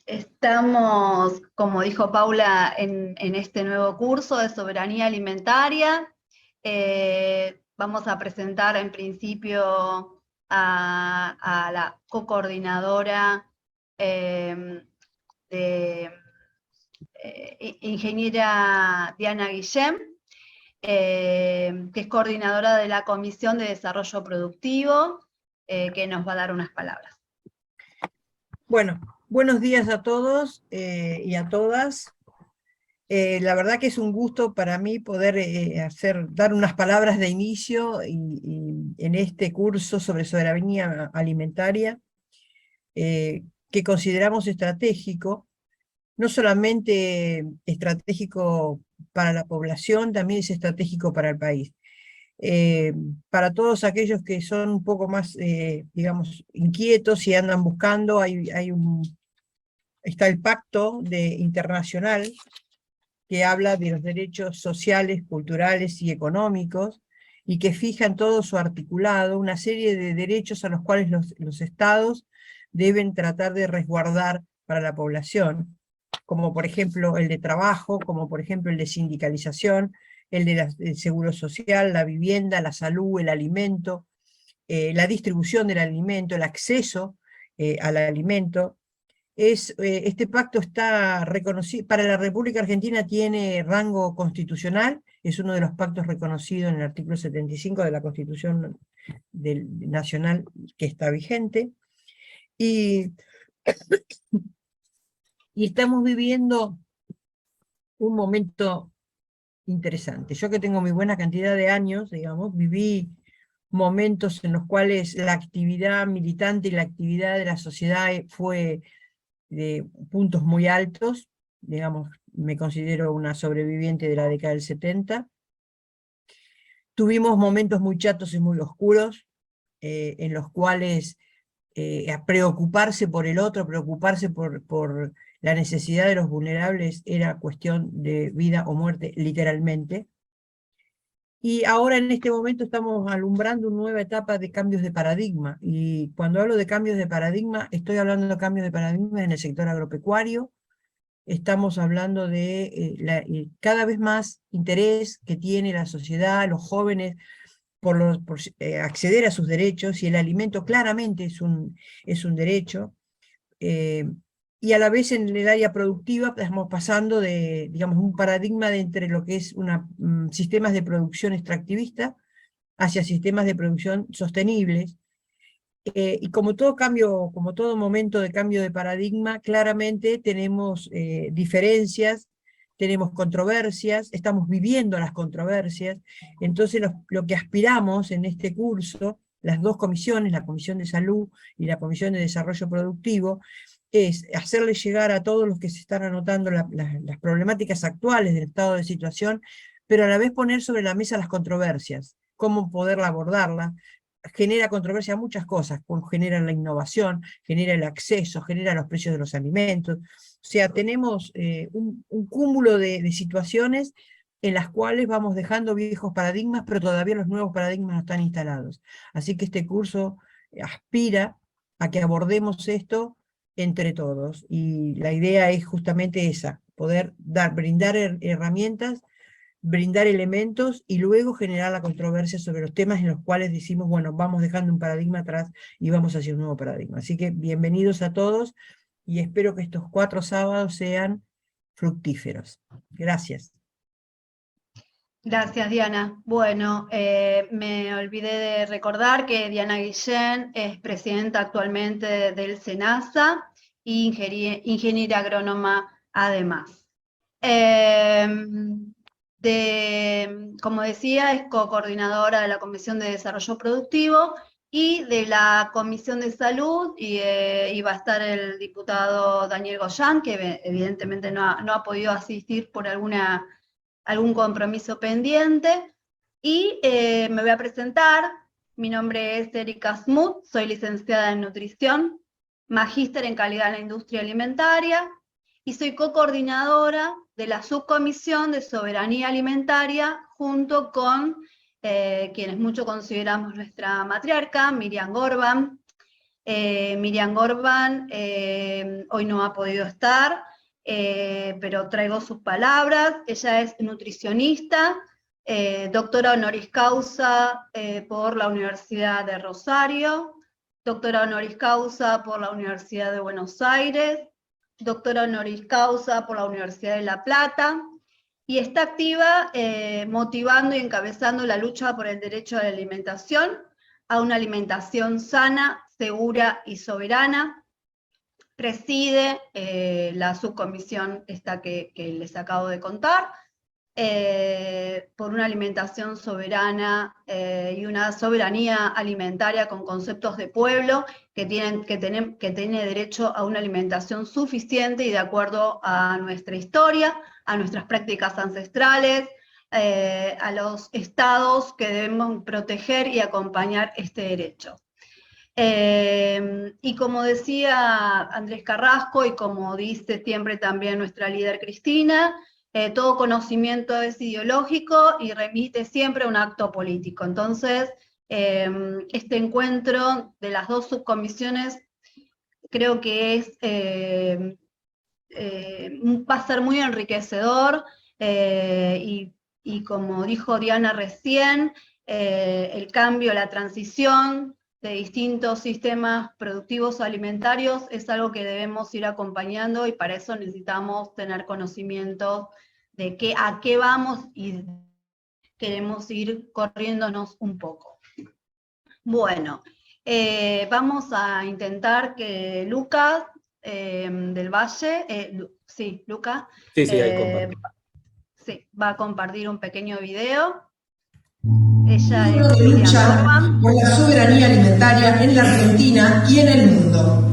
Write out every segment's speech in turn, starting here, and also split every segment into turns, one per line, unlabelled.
Estamos, como dijo Paula, en este nuevo curso de soberanía alimentaria. Vamos a presentar en principio a la co-coordinadora de ingeniera Diana Guillem, que es coordinadora de la Comisión de Desarrollo Productivo, que nos va a dar unas palabras.
Bueno, buenos días a todos y a todas. La verdad que es un gusto para mí poder dar unas palabras de inicio en este curso sobre soberanía alimentaria, que consideramos estratégico, no solamente estratégico para la población, también es estratégico para el país. Para todos aquellos que son un poco más, digamos, inquietos y andan buscando, está el Pacto Internacional que habla de los derechos sociales, culturales y económicos, y que fija en todo su articulado una serie de derechos a los cuales los estados deben tratar de resguardar para la población, como por ejemplo el de trabajo, como por ejemplo el de sindicalización, el seguro social, la vivienda, la salud, el alimento, la distribución del alimento, el acceso al alimento. Este pacto está reconocido, para la República Argentina tiene rango constitucional, es uno de los pactos reconocidos en el artículo 75 de la Constitución Nacional que está vigente, y estamos viviendo un momento interesante. Yo que tengo mi buena cantidad de años, digamos, viví momentos en los cuales la actividad militante y la actividad de la sociedad fue de puntos muy altos, digamos, me considero una sobreviviente de la década del 70. Tuvimos momentos muy chatos y muy oscuros, en los cuales preocuparse por el otro, preocuparse por la necesidad de los vulnerables era cuestión de vida o muerte, literalmente. Y ahora en este momento estamos alumbrando una nueva etapa de cambios de paradigma, y cuando hablo de cambios de paradigma, estoy hablando de cambios de paradigma en el sector agropecuario. Estamos hablando de cada vez más interés que tiene la sociedad, los jóvenes, por acceder a sus derechos, y el alimento claramente es un derecho. Y a la vez en el área productiva estamos pasando de, digamos, un paradigma de entre lo que es sistemas de producción extractivista hacia sistemas de producción sostenibles. Y como todo cambio, como todo momento de cambio de paradigma, claramente tenemos diferencias, tenemos controversias, estamos viviendo las controversias. Entonces lo que aspiramos en este curso, las dos comisiones, la Comisión de Salud y la Comisión de Desarrollo Productivo, es hacerle llegar a todos los que se están anotando las problemáticas actuales del estado de situación, pero a la vez poner sobre la mesa las controversias, cómo poder abordarlas. Genera controversia muchas cosas, genera la innovación, genera el acceso, genera los precios de los alimentos. O sea, tenemos un cúmulo de situaciones en las cuales vamos dejando viejos paradigmas, pero todavía los nuevos paradigmas no están instalados. Así que este curso aspira a que abordemos esto entre todos, y la idea es justamente esa, poder brindar herramientas, brindar elementos y luego generar la controversia sobre los temas en los cuales decimos, bueno, vamos dejando un paradigma atrás y vamos hacia un nuevo paradigma. Así que bienvenidos a todos y espero que estos 4 sábados sean fructíferos. Gracias.
Gracias, Diana. Bueno, me olvidé de recordar que Diana Guillén es presidenta actualmente del SENASA e ingeniera agrónoma además. Como decía, es co-coordinadora de la Comisión de Desarrollo Productivo y de la Comisión de Salud, y va a estar el diputado Daniel Goyán, que evidentemente no ha podido asistir por algún compromiso pendiente. Y me voy a presentar. Mi nombre es Erika Smuth, soy licenciada en nutrición, magíster en calidad en la industria alimentaria, y soy co-coordinadora de la subcomisión de soberanía alimentaria junto con quienes mucho consideramos nuestra matriarca, Miriam Gorban, Miriam Gorban hoy no ha podido estar, pero traigo sus palabras. Ella es nutricionista, doctora honoris causa por la Universidad de Rosario, doctora honoris causa por la Universidad de Buenos Aires, doctora honoris causa por la Universidad de La Plata, y está activa motivando y encabezando la lucha por el derecho a la alimentación, a una alimentación sana, segura y soberana. Preside la subcomisión esta que les acabo de contar, por una alimentación soberana y una soberanía alimentaria con conceptos de pueblo que tiene derecho a una alimentación suficiente y de acuerdo a nuestra historia, a nuestras prácticas ancestrales, a los estados que debemos proteger y acompañar este derecho. Y como decía Andrés Carrasco, y como dice siempre también nuestra líder Cristina, todo conocimiento es ideológico y remite siempre a un acto político. Entonces, este encuentro de las dos subcomisiones creo que va a ser muy enriquecedor, y como dijo Diana recién, el cambio, la transición de distintos sistemas productivos alimentarios es algo que debemos ir acompañando, y para eso necesitamos tener conocimiento de a qué vamos y queremos ir corriéndonos un poco. Bueno, vamos a intentar que Lucas del Valle, sí, Lucas,
Sí, ahí comparto.
sí, va a compartir un pequeño video.
Ella es de lucha por la soberanía alimentaria en la Argentina y en el mundo.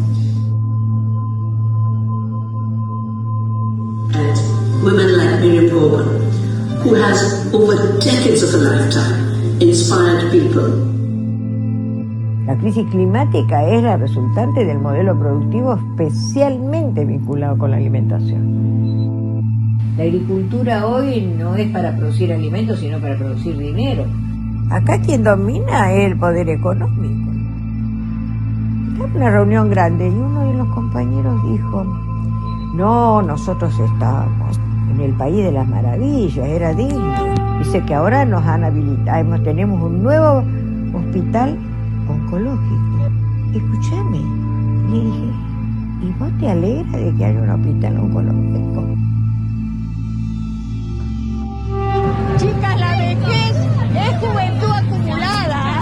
Women like Miriam Gorban, who has over decades of a lifetime inspired people.
La crisis climática es la resultante del modelo productivo especialmente vinculado con la alimentación. La agricultura hoy no es para producir alimentos, sino para producir dinero. Acá quien domina es el poder económico. Era una reunión grande y uno de los compañeros dijo: no, nosotros estábamos en el país de las maravillas, era digno. Dice que ahora nos han habilitado, tenemos un nuevo hospital oncológico. Escúchame, le dije, ¿y vos te alegras de que haya un hospital oncológico?
Chicas, la vejez es juventud acumulada.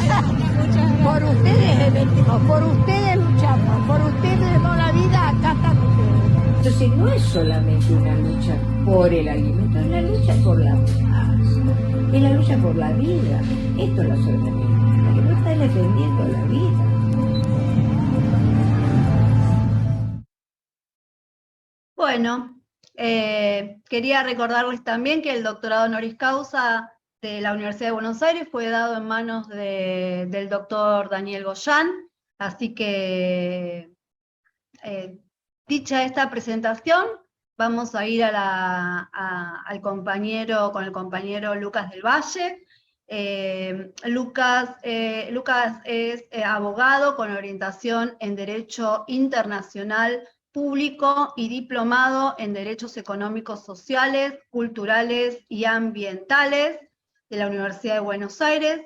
Por ustedes venimos, por ustedes luchamos, por ustedes demos la vida, acá están ustedes.
Entonces no es solamente una lucha por el alimento, es la lucha por la paz, es la lucha por la vida. Esto es la soberanía, que no está defendiendo la vida.
Bueno, quería recordarles también que el doctorado honoris causa de la Universidad de Buenos Aires fue dado en manos del doctor Daniel Goyan, así que dicha esta presentación, vamos a ir con el compañero Lucas del Valle. Lucas es abogado con orientación en Derecho Internacional Público y diplomado en Derechos Económicos Sociales, Culturales y Ambientales de la Universidad de Buenos Aires.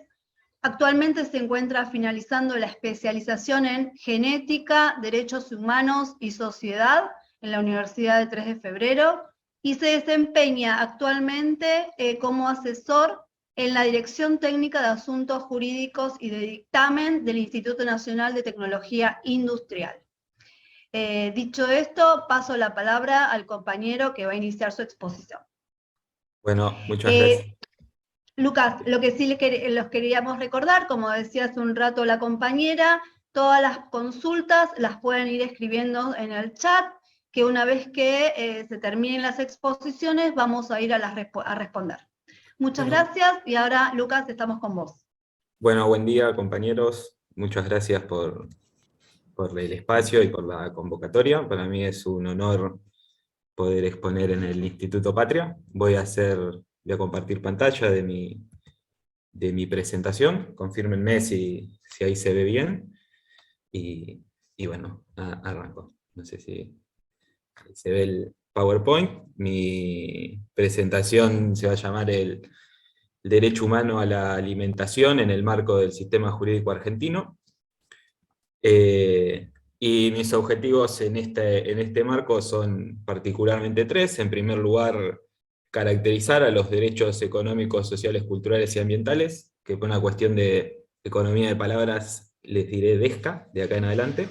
Actualmente se encuentra finalizando la especialización en Genética, Derechos Humanos y Sociedad en la Universidad de 3 de Febrero y se desempeña actualmente como asesor en la Dirección Técnica de Asuntos Jurídicos y de Dictamen del Instituto Nacional de Tecnología Industrial. Dicho esto, paso la palabra al compañero que va a iniciar su exposición.
Bueno, muchas gracias.
Lucas, lo que sí los queríamos recordar, como decía hace un rato la compañera, todas las consultas las pueden ir escribiendo en el chat, que una vez que se terminen las exposiciones vamos a ir a responder. Muchas gracias, y ahora Lucas, estamos con vos.
Bueno, buen día compañeros, muchas gracias por el espacio y por la convocatoria. Para mí es un honor poder exponer en el Instituto Patria. Voy a compartir pantalla de mi presentación, confírmenme si ahí se ve bien, y Y bueno, arranco. No sé si se ve el PowerPoint. Mi presentación se va a llamar el derecho humano a la alimentación en el marco del sistema jurídico argentino. Y mis objetivos en este marco son particularmente tres. En primer lugar, caracterizar a los derechos económicos, sociales, culturales y ambientales, que por una cuestión de economía de palabras les diré DESCA, de acá en adelante.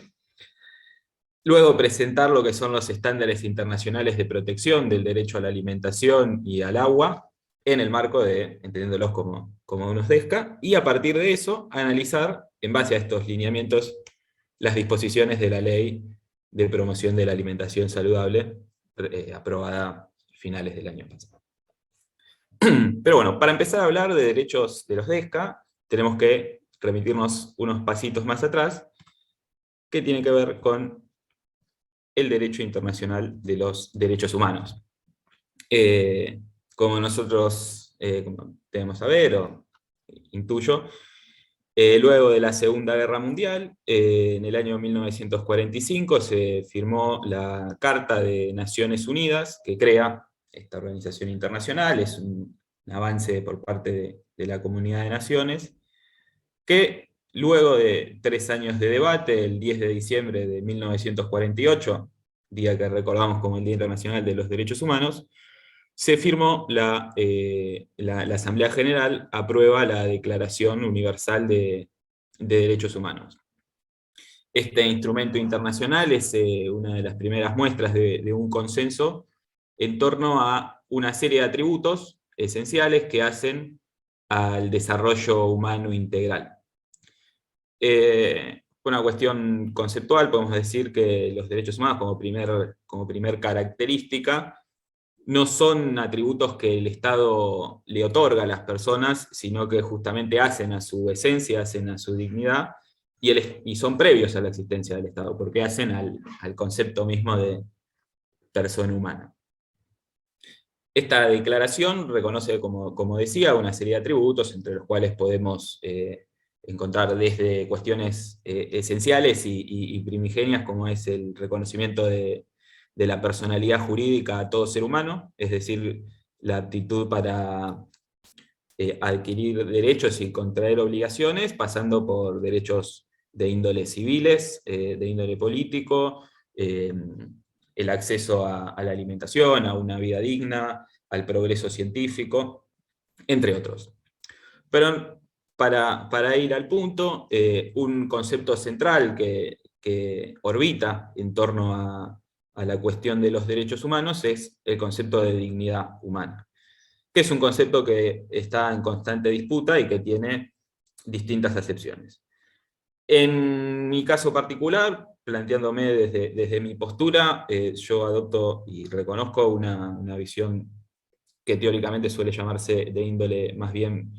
Luego presentar lo que son los estándares internacionales de protección del derecho a la alimentación y al agua, en el marco de, entendiéndolos como unos DESCA, y a partir de eso, analizar, en base a estos lineamientos, las disposiciones de la Ley de Promoción de la Alimentación Saludable, aprobada a finales del año pasado. Pero bueno, para empezar a hablar de derechos de los DESCA, tenemos que remitirnos unos pasitos más atrás, que tiene que ver con el derecho internacional de los derechos humanos. Como nosotros como debemos saber, o intuyo, luego de la Segunda Guerra Mundial, en el año 1945 se firmó la Carta de Naciones Unidas, que crea esta organización internacional. Es un avance por parte de la comunidad de naciones, que luego de 3 años de debate, el 10 de diciembre de 1948, día que recordamos como el Día Internacional de los Derechos Humanos, se firmó la Asamblea General, aprueba la Declaración Universal de Derechos Humanos. Este instrumento internacional es una de las primeras muestras de un consenso en torno a una serie de atributos esenciales que hacen al desarrollo humano integral. Una cuestión conceptual, podemos decir que los derechos humanos como primer característica no son atributos que el Estado le otorga a las personas, sino que justamente hacen a su esencia, hacen a su dignidad, y son previos a la existencia del Estado, porque hacen al concepto mismo de persona humana. Esta declaración reconoce, como decía, una serie de atributos, entre los cuales podemos encontrar desde cuestiones esenciales y primigenias, como es el reconocimiento de la personalidad jurídica a todo ser humano, es decir, la aptitud para adquirir derechos y contraer obligaciones, pasando por derechos de índole civiles, de índole político, el acceso a la alimentación, a una vida digna, al progreso científico, entre otros. Pero para ir al punto, un concepto central que orbita en torno a la cuestión de los derechos humanos es el concepto de dignidad humana, que es un concepto que está en constante disputa y que tiene distintas acepciones. En mi caso particular, planteándome desde mi postura, yo adopto y reconozco una visión que teóricamente suele llamarse de índole más bien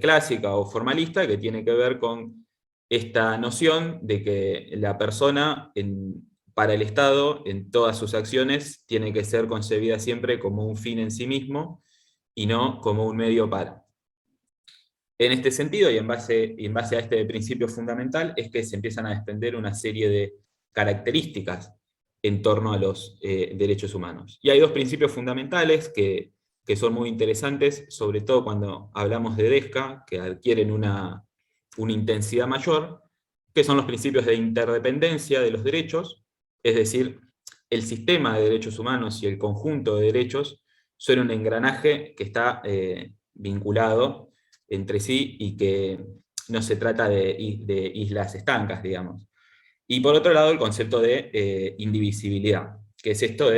clásica o formalista, que tiene que ver con esta noción de que la persona para el Estado, en todas sus acciones, tiene que ser concebida siempre como un fin en sí mismo, y no como un medio para. En este sentido, y en base a este principio fundamental, es que se empiezan a desprender una serie de características en torno a los derechos humanos. Y hay dos principios fundamentales que son muy interesantes, sobre todo cuando hablamos de DESCA, que adquieren una intensidad mayor, que son los principios de interdependencia de los derechos, es decir, el sistema de derechos humanos y el conjunto de derechos son un engranaje que está vinculado entre sí y que no se trata de islas estancas, digamos. Y por otro lado, el concepto de indivisibilidad, que es esto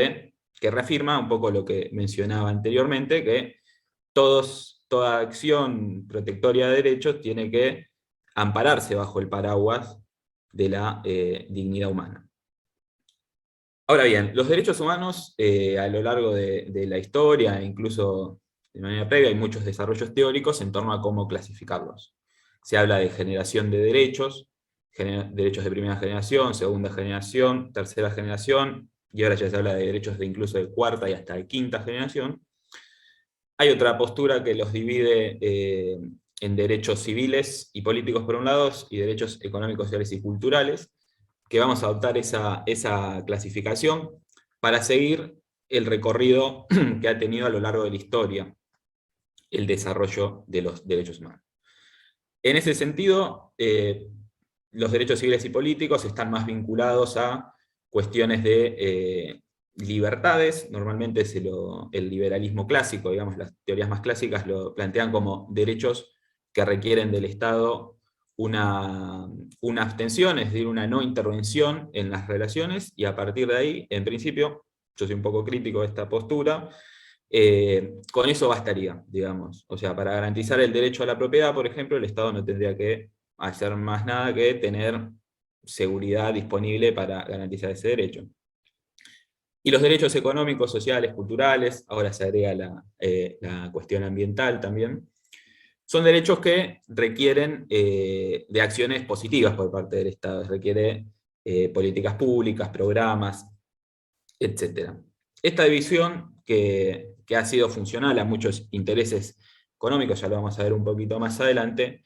que reafirma un poco lo que mencionaba anteriormente, que toda acción protectoria de derechos tiene que ampararse bajo el paraguas de la dignidad humana. Ahora bien, los derechos humanos a lo largo de la historia, incluso de manera previa, hay muchos desarrollos teóricos en torno a cómo clasificarlos. Se habla de generación de derechos de primera generación, segunda generación, tercera generación, y ahora ya se habla de derechos incluso de cuarta y hasta de quinta generación. Hay otra postura que los divide en derechos civiles y políticos por un lado, y derechos económicos, sociales y culturales, que vamos a adoptar esa clasificación para seguir el recorrido que ha tenido a lo largo de la historia el desarrollo de los derechos humanos. En ese sentido, los derechos civiles y políticos están más vinculados a cuestiones de libertades. Normalmente es el liberalismo clásico, digamos, las teorías más clásicas lo plantean como derechos que requieren del Estado una abstención, es decir, una no intervención en las relaciones, y a partir de ahí, en principio, yo soy un poco crítico de esta postura, con eso bastaría, digamos. O sea, para garantizar el derecho a la propiedad, por ejemplo, el Estado no tendría que hacer más nada que tener seguridad disponible para garantizar ese derecho. Y los derechos económicos, sociales, culturales, ahora se agrega la cuestión ambiental también, son derechos que requieren de acciones positivas por parte del Estado, requiere políticas públicas, programas, etc. Esta división, que ha sido funcional a muchos intereses económicos, ya lo vamos a ver un poquito más adelante,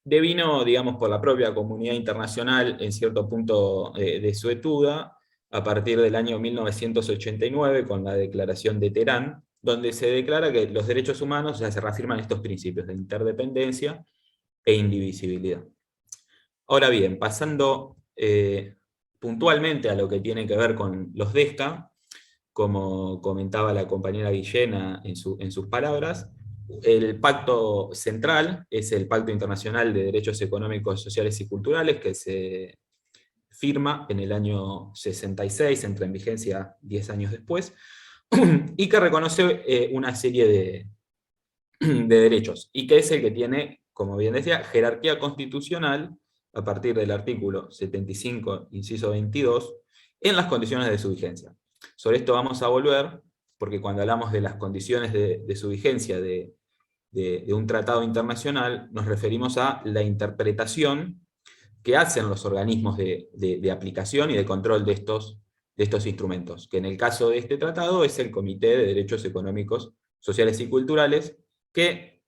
devino, digamos, por la propia comunidad internacional en cierto punto desuetuda, a partir del año 1989, con la Declaración de Teherán, donde se declara que los derechos humanos, ya se reafirman estos principios de interdependencia e indivisibilidad. Ahora bien, pasando puntualmente a lo que tiene que ver con los DESCA, como comentaba la compañera Guillena en sus palabras, el pacto central es el Pacto Internacional de Derechos Económicos, Sociales y Culturales, que se firma en el año 66, entra en vigencia 10 años después, y que reconoce una serie de derechos, y que es el que tiene, como bien decía, jerarquía constitucional, a partir del artículo 75, inciso 22, en las condiciones de su vigencia. Sobre esto vamos a volver, porque cuando hablamos de las condiciones de su vigencia de un tratado internacional, nos referimos a la interpretación que hacen los organismos de aplicación y de control de estos instrumentos, que en el caso de este tratado es el Comité de Derechos Económicos, Sociales y Culturales, que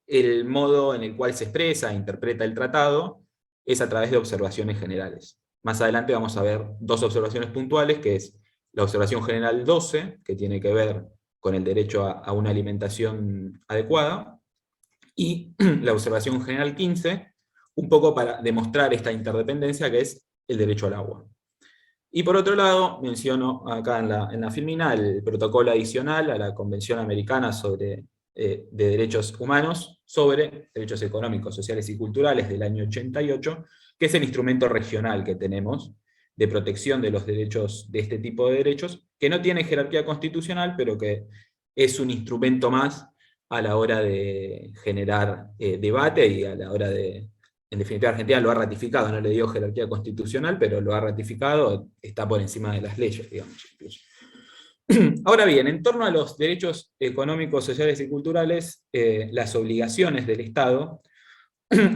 el modo en el cual se expresa e interpreta el tratado es a través de observaciones generales. Más adelante vamos a ver dos observaciones puntuales, que es la observación general 12, que tiene que ver con el derecho a una alimentación adecuada, y la observación general 15, un poco para demostrar esta interdependencia, que es el derecho al agua. Y por otro lado, menciono acá en la filmina el protocolo adicional a la Convención Americana de Derechos Humanos sobre Derechos Económicos, Sociales y Culturales del año 88, que es el instrumento regional que tenemos de protección de los derechos, de este tipo de derechos, que no tiene jerarquía constitucional, pero que es un instrumento más a la hora de generar debate y a la hora de... En definitiva, Argentina lo ha ratificado, no le dio jerarquía constitucional, pero lo ha ratificado, está por encima de las leyes, digamos, incluso. Ahora bien, en torno a los derechos económicos, sociales y culturales, las obligaciones del Estado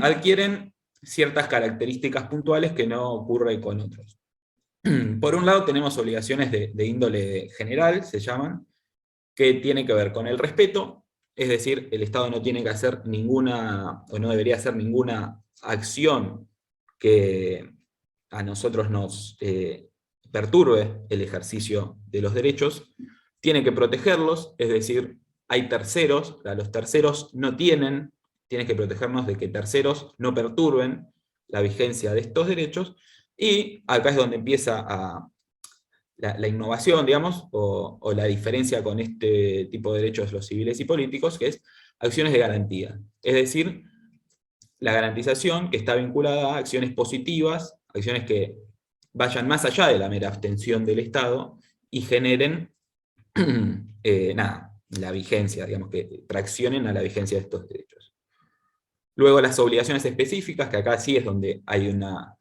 adquieren ciertas características puntuales que no ocurre con otros. Por un lado tenemos obligaciones de índole general, se llaman, que tienen que ver con el respeto, es decir, el Estado no tiene que hacer ninguna, o no debería hacer ninguna acción que a nosotros nos perturbe el ejercicio de los derechos, tiene que protegerlos, es decir, hay terceros, los terceros no tienes que protegernos de que terceros no perturben la vigencia de estos derechos, y acá es donde empieza la innovación, digamos, o la diferencia con este tipo de derechos, los civiles y políticos, que es acciones de garantía. Es decir, la garantización que está vinculada a acciones positivas, acciones que vayan más allá de la mera abstención del Estado y generen la vigencia, digamos, que traccionen a la vigencia de estos derechos. Luego las obligaciones específicas, que acá sí es donde hay una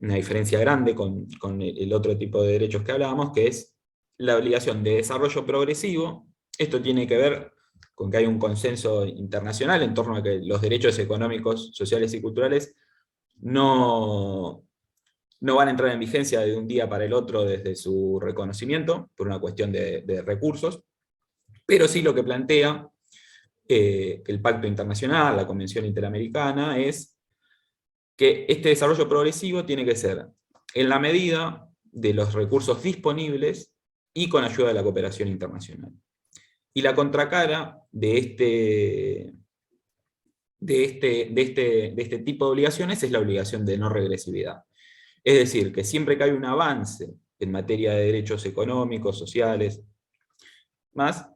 diferencia grande con el otro tipo de derechos que hablábamos, que es la obligación de desarrollo progresivo. Esto tiene que ver con que hay un consenso internacional en torno a que los derechos económicos, sociales y culturales no van a entrar en vigencia de un día para el otro desde su reconocimiento, por una cuestión de recursos, pero sí lo que plantea el Pacto Internacional, la Convención Interamericana, es que este desarrollo progresivo tiene que ser en la medida de los recursos disponibles y con ayuda de la cooperación internacional. Y la contracara de este tipo de obligaciones es la obligación de no regresividad. Es decir, que siempre que hay un avance en materia de derechos económicos, sociales, más,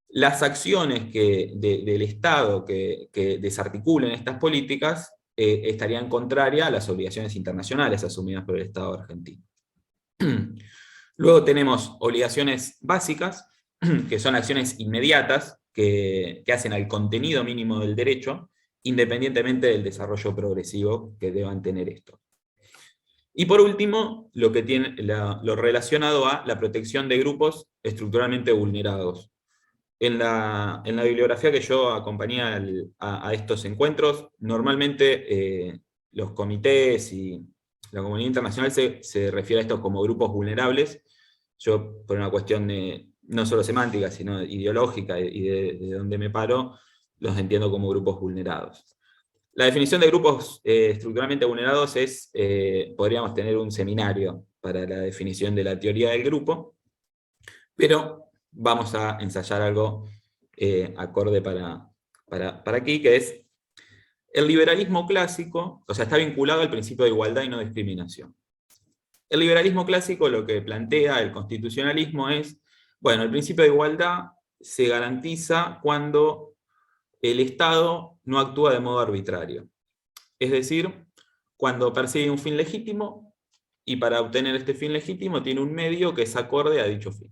las acciones del Estado que desarticulen estas políticas estarían contrarias a las obligaciones internacionales asumidas por el Estado argentino. Luego tenemos obligaciones básicas, que son acciones inmediatas, que hacen al contenido mínimo del derecho, independientemente del desarrollo progresivo que deban tener esto. Y por último, lo relacionado a la protección de grupos estructuralmente vulnerados. En la bibliografía que yo acompañé a estos encuentros, normalmente los comités y la comunidad internacional se refiere a estos como grupos vulnerables. Yo, por una cuestión no solo semántica, sino ideológica y de donde me paro, los entiendo como grupos vulnerados. La definición de grupos estructuralmente vulnerados es, podríamos tener un seminario para la definición de la teoría del grupo, pero vamos a ensayar algo acorde para aquí, que es el liberalismo clásico, o sea, está vinculado al principio de igualdad y no discriminación. El liberalismo clásico lo que plantea el constitucionalismo es, bueno, el principio de igualdad se garantiza cuando el Estado no actúa de modo arbitrario. Es decir, cuando persigue un fin legítimo, y para obtener este fin legítimo tiene un medio que es acorde a dicho fin.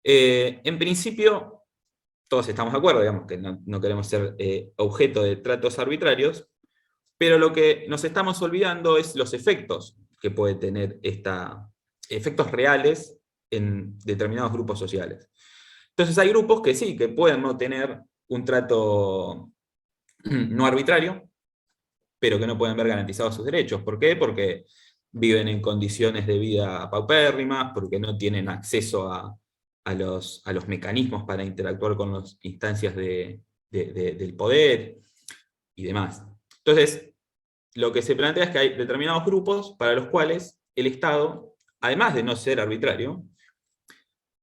En principio, todos estamos de acuerdo, digamos, que no queremos ser objeto de tratos arbitrarios, pero lo que nos estamos olvidando es los efectos que puede tener efectos reales en determinados grupos sociales. Entonces hay grupos que sí, que pueden no tener un trato no arbitrario, pero que no pueden ver garantizados sus derechos. ¿Por qué? Porque viven en condiciones de vida paupérrimas, porque no tienen acceso a los mecanismos para interactuar con las instancias del poder y demás. Entonces, lo que se plantea es que hay determinados grupos para los cuales el Estado, además de no ser arbitrario,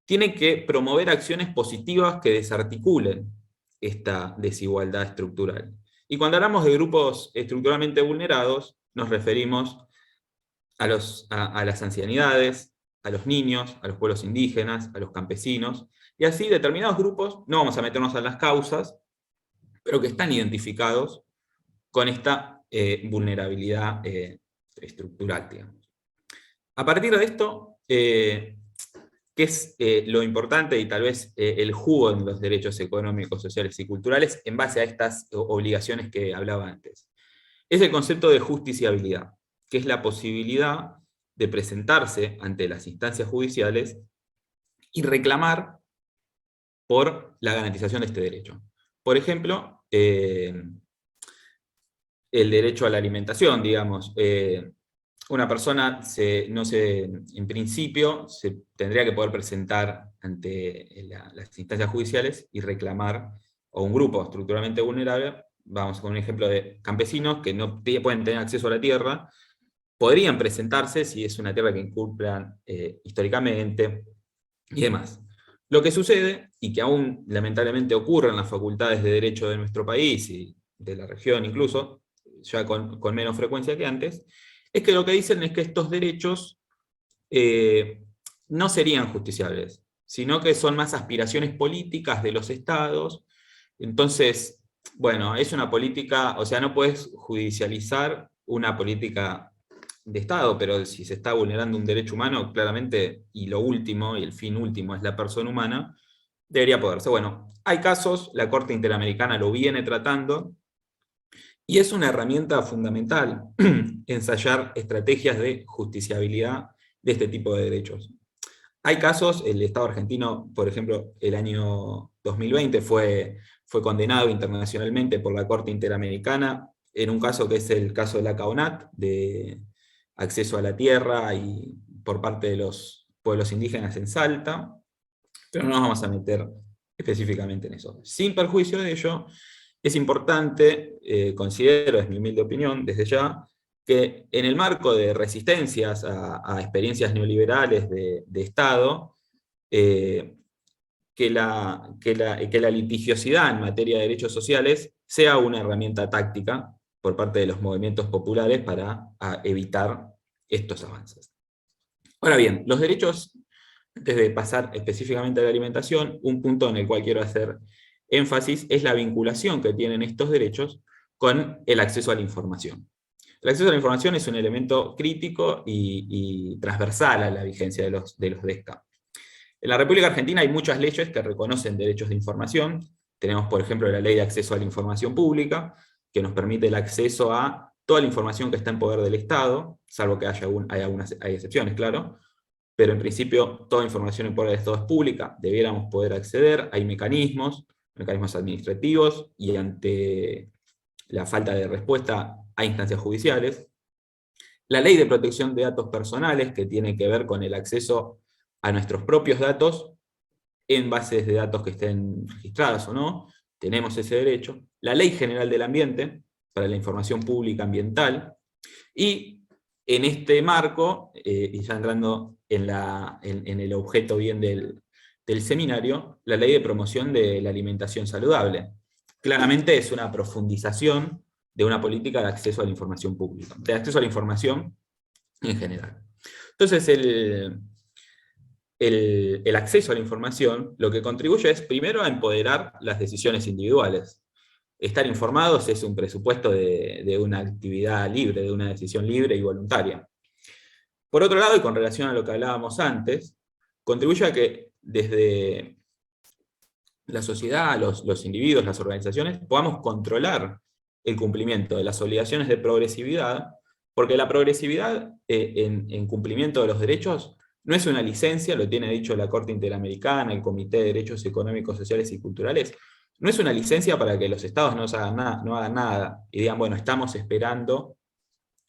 tiene que promover acciones positivas que desarticulen esta desigualdad estructural. Y cuando hablamos de grupos estructuralmente vulnerados, nos referimos a las ancianidades, a los niños, a los pueblos indígenas, a los campesinos, y así determinados grupos, no vamos a meternos en las causas, pero que están identificados con esta vulnerabilidad estructural, digamos. A partir de esto, ¿qué es lo importante y tal vez el jugo en los derechos económicos, sociales y culturales en base a estas obligaciones que hablaba antes? Es el concepto de justiciabilidad, que es la posibilidad de presentarse ante las instancias judiciales y reclamar por la garantización de este derecho. Por ejemplo, el derecho a la alimentación, digamos. Una persona, en principio, se tendría que poder presentar ante las instancias judiciales y reclamar, o un grupo estructuralmente vulnerable, vamos con un ejemplo de campesinos que no pueden tener acceso a la tierra, podrían presentarse si es una tierra que incumplan históricamente y demás. Lo que sucede, y que aún lamentablemente ocurre en las facultades de Derecho de nuestro país y de la región incluso, ya con menos frecuencia que antes, es que lo que dicen es que estos derechos no serían justiciables, sino que son más aspiraciones políticas de los estados. Entonces, bueno, es una política, o sea, no puedes judicializar una política de Estado, pero si se está vulnerando un derecho humano, claramente, y lo último, y el fin último es la persona humana, debería poderse. Bueno, hay casos, la Corte Interamericana lo viene tratando, y es una herramienta fundamental ensayar estrategias de justiciabilidad de este tipo de derechos. Hay casos, el Estado argentino, por ejemplo, el año 2020 fue condenado internacionalmente por la Corte Interamericana, en un caso que es el caso de la CAONAT, de acceso a la tierra y por parte de los pueblos indígenas en Salta, pero no nos vamos a meter específicamente en eso. Sin perjuicio de ello, es importante, considero, es mi humilde opinión, desde ya, que en el marco de resistencias a experiencias neoliberales de Estado, que la litigiosidad en materia de derechos sociales sea una herramienta táctica por parte de los movimientos populares para evitar estos avances. Ahora bien, los derechos, antes de pasar específicamente a la alimentación, un punto en el cual quiero hacer énfasis es la vinculación que tienen estos derechos con el acceso a la información. El acceso a la información es un elemento crítico y transversal a la vigencia de los DESCA. En la República Argentina hay muchas leyes que reconocen derechos de información. Tenemos, por ejemplo, la Ley de Acceso a la Información Pública, que nos permite el acceso a toda la información que está en poder del Estado, salvo que hay excepciones, claro, pero en principio toda información en poder del Estado es pública, debiéramos poder acceder, hay mecanismos administrativos, y ante la falta de respuesta a instancias judiciales. La Ley de Protección de Datos Personales, que tiene que ver con el acceso a nuestros propios datos en bases de datos que estén registradas o no, tenemos ese derecho. La Ley General del Ambiente, para la información pública ambiental, y en este marco, y ya entrando en el objeto bien del seminario, la Ley de Promoción de la Alimentación Saludable. Claramente es una profundización de una política de acceso a la información pública, de acceso a la información en general. Entonces, el acceso a la información lo que contribuye es, primero, a empoderar las decisiones individuales. Estar informados es un presupuesto de una actividad libre, de una decisión libre y voluntaria. Por otro lado, y con relación a lo que hablábamos antes, contribuye a que desde la sociedad, los individuos, las organizaciones, podamos controlar el cumplimiento de las obligaciones de progresividad, porque la progresividad en cumplimiento de los derechos no es una licencia, lo tiene dicho la Corte Interamericana, el Comité de Derechos Económicos, Sociales y Culturales, no es una licencia para que los estados no hagan nada y digan, bueno, estamos esperando,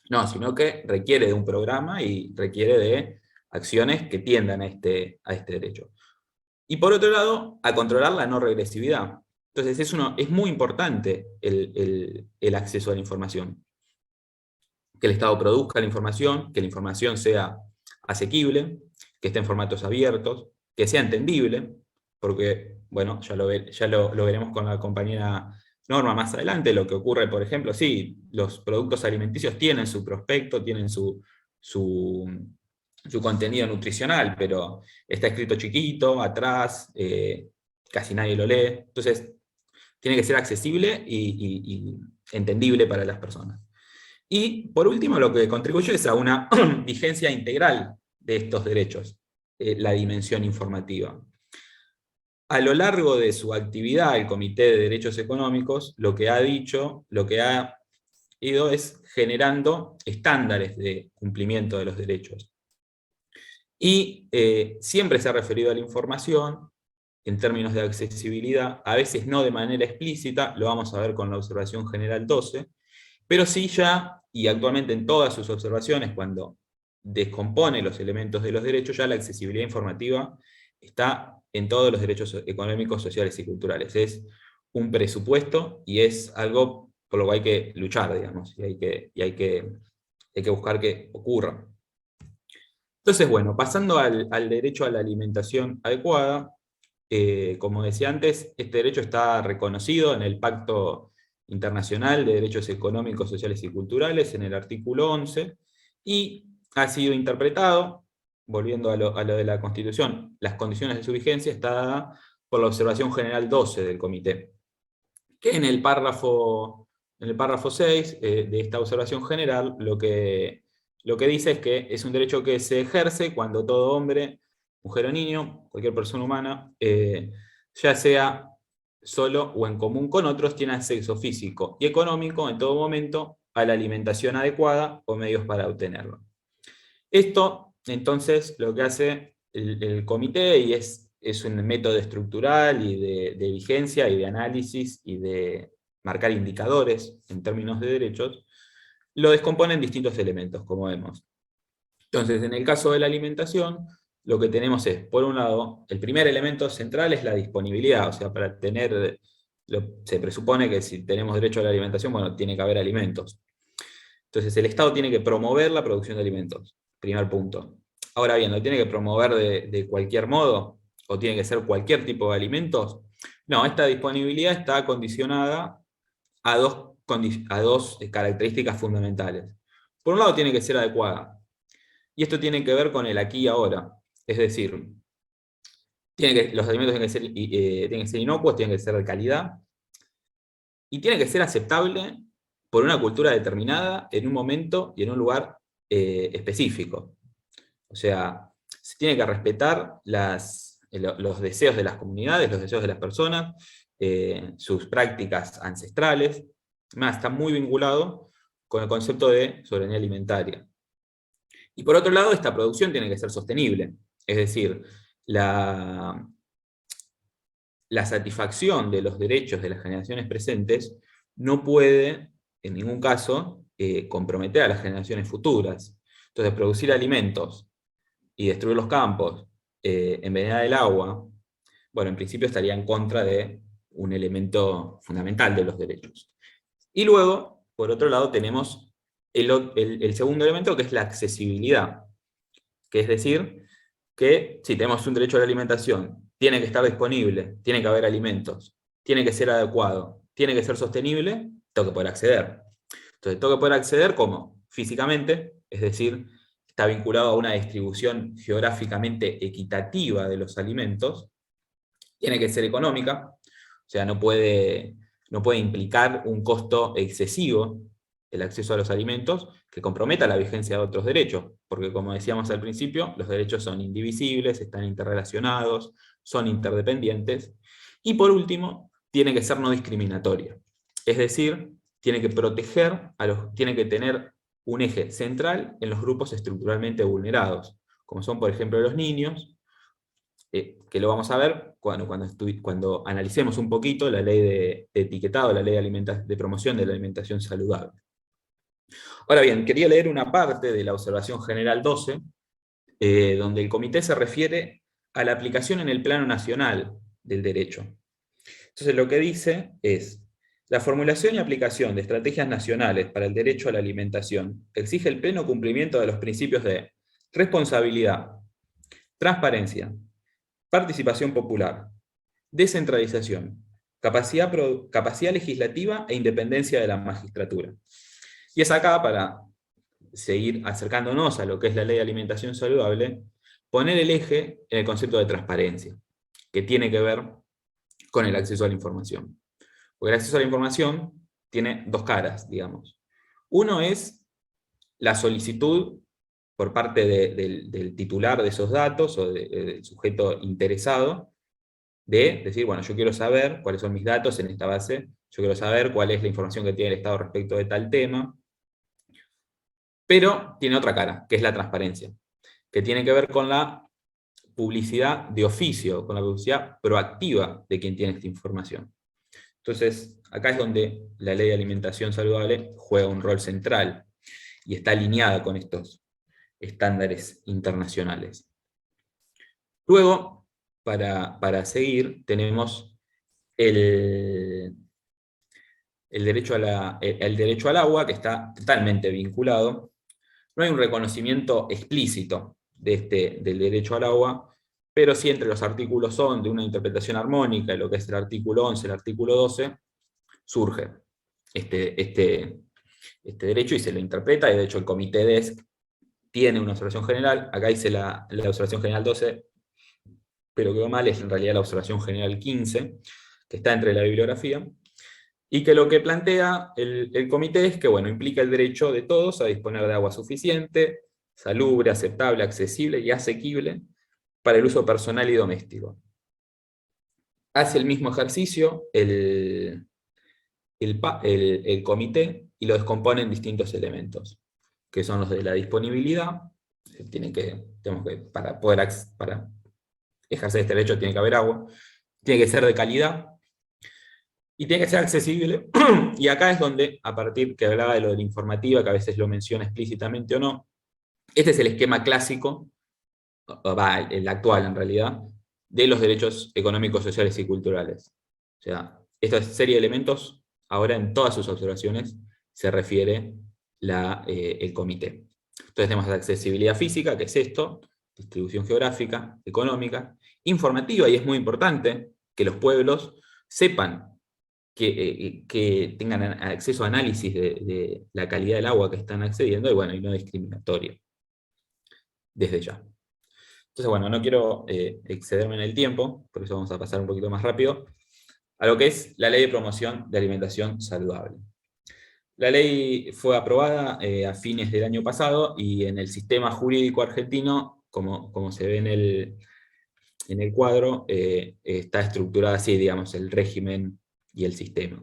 no, sino que requiere de un programa y requiere de acciones que tiendan a este derecho. Y por otro lado, a controlar la no regresividad. Entonces es muy importante el acceso a la información. Que el Estado produzca la información, que la información sea asequible, que esté en formatos abiertos, que sea entendible, porque, bueno, ya lo veremos con la compañera Norma más adelante, lo que ocurre, por ejemplo, sí, los productos alimenticios tienen su prospecto, tienen su contenido nutricional, pero está escrito chiquito, atrás, casi nadie lo lee, entonces tiene que ser accesible y entendible para las personas. Y por último, lo que contribuye es a una vigencia integral de estos derechos, la dimensión informativa. A lo largo de su actividad, el Comité de Derechos Económicos, lo que ha ido es generando estándares de cumplimiento de los derechos. Y siempre se ha referido a la información en términos de accesibilidad, a veces no de manera explícita, lo vamos a ver con la observación general 12, pero sí ya, y actualmente en todas sus observaciones, cuando descompone los elementos de los derechos, ya la accesibilidad informativa está en todos los derechos económicos, sociales y culturales. Es un presupuesto y es algo por lo que hay que luchar, digamos, y hay que buscar que ocurra. Entonces, bueno, pasando al derecho a la alimentación adecuada, como decía antes, este derecho está reconocido en el Pacto Internacional de Derechos Económicos, Sociales y Culturales, en el artículo 11, y ha sido interpretado, volviendo a lo de la Constitución, las condiciones de su vigencia está dada por la observación general 12 del Comité, que en el párrafo 6 de esta observación general lo que dice es que es un derecho que se ejerce cuando todo hombre, mujer o niño, cualquier persona humana, ya sea solo o en común con otros, tiene acceso físico y económico en todo momento a la alimentación adecuada o medios para obtenerlo. Esto, entonces, lo que hace el comité, y es un método estructural y de vigencia y de análisis y de marcar indicadores en términos de derechos, lo descompone en distintos elementos, como vemos. Entonces, en el caso de la alimentación, lo que tenemos es, por un lado, el primer elemento central es la disponibilidad, o sea, para tener, se presupone que si tenemos derecho a la alimentación, bueno, tiene que haber alimentos. Entonces el Estado tiene que promover la producción de alimentos, primer punto. Ahora bien, ¿lo tiene que promover de cualquier modo? ¿O tiene que ser cualquier tipo de alimentos? No, esta disponibilidad está condicionada a dos características fundamentales. Por un lado, tiene que ser adecuada. Y esto tiene que ver con el aquí y ahora. Es decir, los alimentos tienen que ser inocuos, tienen que ser de calidad, y tiene que ser aceptable por una cultura determinada, en un momento y en un lugar específico. O sea, se tiene que respetar los deseos de las comunidades, los deseos de las personas, sus prácticas ancestrales. Más, está muy vinculado con el concepto de soberanía alimentaria. Y por otro lado, esta producción tiene que ser sostenible. Es decir, la satisfacción de los derechos de las generaciones presentes no puede, en ningún caso, comprometer a las generaciones futuras. Entonces, producir alimentos y destruir los campos, envenenar el agua, bueno, en principio estaría en contra de un elemento fundamental de los derechos. Y luego, por otro lado, tenemos el segundo elemento, que es la accesibilidad. Que es decir, que si tenemos un derecho a la alimentación, tiene que estar disponible, tiene que haber alimentos, tiene que ser adecuado, tiene que ser sostenible, tengo que poder acceder. Entonces, tengo que poder acceder ¿cómo? Físicamente, es decir, está vinculado a una distribución geográficamente equitativa de los alimentos, tiene que ser económica, o sea, no puede implicar un costo excesivo el acceso a los alimentos que comprometa la vigencia de otros derechos, porque como decíamos al principio, los derechos son indivisibles, están interrelacionados, son interdependientes, y por último, tiene que ser no discriminatoria, es decir, tiene que proteger, tiene que tener un eje central en los grupos estructuralmente vulnerados, como son por ejemplo los niños, que lo vamos a ver cuando analicemos un poquito la ley de etiquetado, la ley de promoción de la alimentación saludable. Ahora bien, quería leer una parte de la observación general 12, donde el comité se refiere a la aplicación en el plano nacional del derecho. Entonces lo que dice es: la formulación y aplicación de estrategias nacionales para el derecho a la alimentación exige el pleno cumplimiento de los principios de responsabilidad, transparencia, participación popular, descentralización, capacidad legislativa e independencia de la magistratura. Y es acá, para seguir acercándonos a lo que es la ley de alimentación saludable, poner el eje en el concepto de transparencia, que tiene que ver con el acceso a la información. Porque el acceso a la información tiene dos caras, digamos. Uno es la solicitud por parte del titular de esos datos, o del sujeto interesado, de decir, bueno, yo quiero saber cuáles son mis datos en esta base, yo quiero saber cuál es la información que tiene el Estado respecto de tal tema, pero tiene otra cara, que es la transparencia, que tiene que ver con la publicidad de oficio, con la publicidad proactiva de quien tiene esta información. Entonces, acá es donde la ley de alimentación saludable juega un rol central, y está alineada con estos estándares internacionales. Luego, para seguir, tenemos el derecho al agua, que está totalmente vinculado. No hay un reconocimiento explícito del derecho al agua, pero sí entre los artículos son de una interpretación armónica, de lo que es el artículo 11, el artículo 12, surge este derecho y se lo interpreta, y de hecho el comité DESC tiene una observación general, acá dice la observación general 12, pero quedó mal, es en realidad la observación general 15, que está entre la bibliografía, y que lo que plantea el comité es que, bueno, implica el derecho de todos a disponer de agua suficiente, salubre, aceptable, accesible y asequible para el uso personal y doméstico. Hace el mismo ejercicio el comité y lo descompone en distintos elementos, que son los de la disponibilidad. Para ejercer este derecho tiene que haber agua, tiene que ser de calidad, y tiene que ser accesible, y acá es donde, a partir que hablaba de lo de la informativa, que a veces lo menciona explícitamente o no, este es el esquema clásico, el actual en realidad, de los derechos económicos, sociales y culturales. O sea, esta serie de elementos, ahora en todas sus observaciones, se refiere el comité. Entonces tenemos la accesibilidad física, que es esto, distribución geográfica, económica, informativa, y es muy importante que los pueblos sepan, que tengan acceso a análisis de la calidad del agua que están accediendo, y bueno, y no discriminatorio, desde ya. Entonces, bueno, no quiero excederme en el tiempo, por eso vamos a pasar un poquito más rápido, a lo que es la Ley de Promoción de Alimentación Saludable. La ley fue aprobada a fines del año pasado, y en el sistema jurídico argentino, como se ve en el cuadro, está estructurada así, digamos, el régimen y el sistema.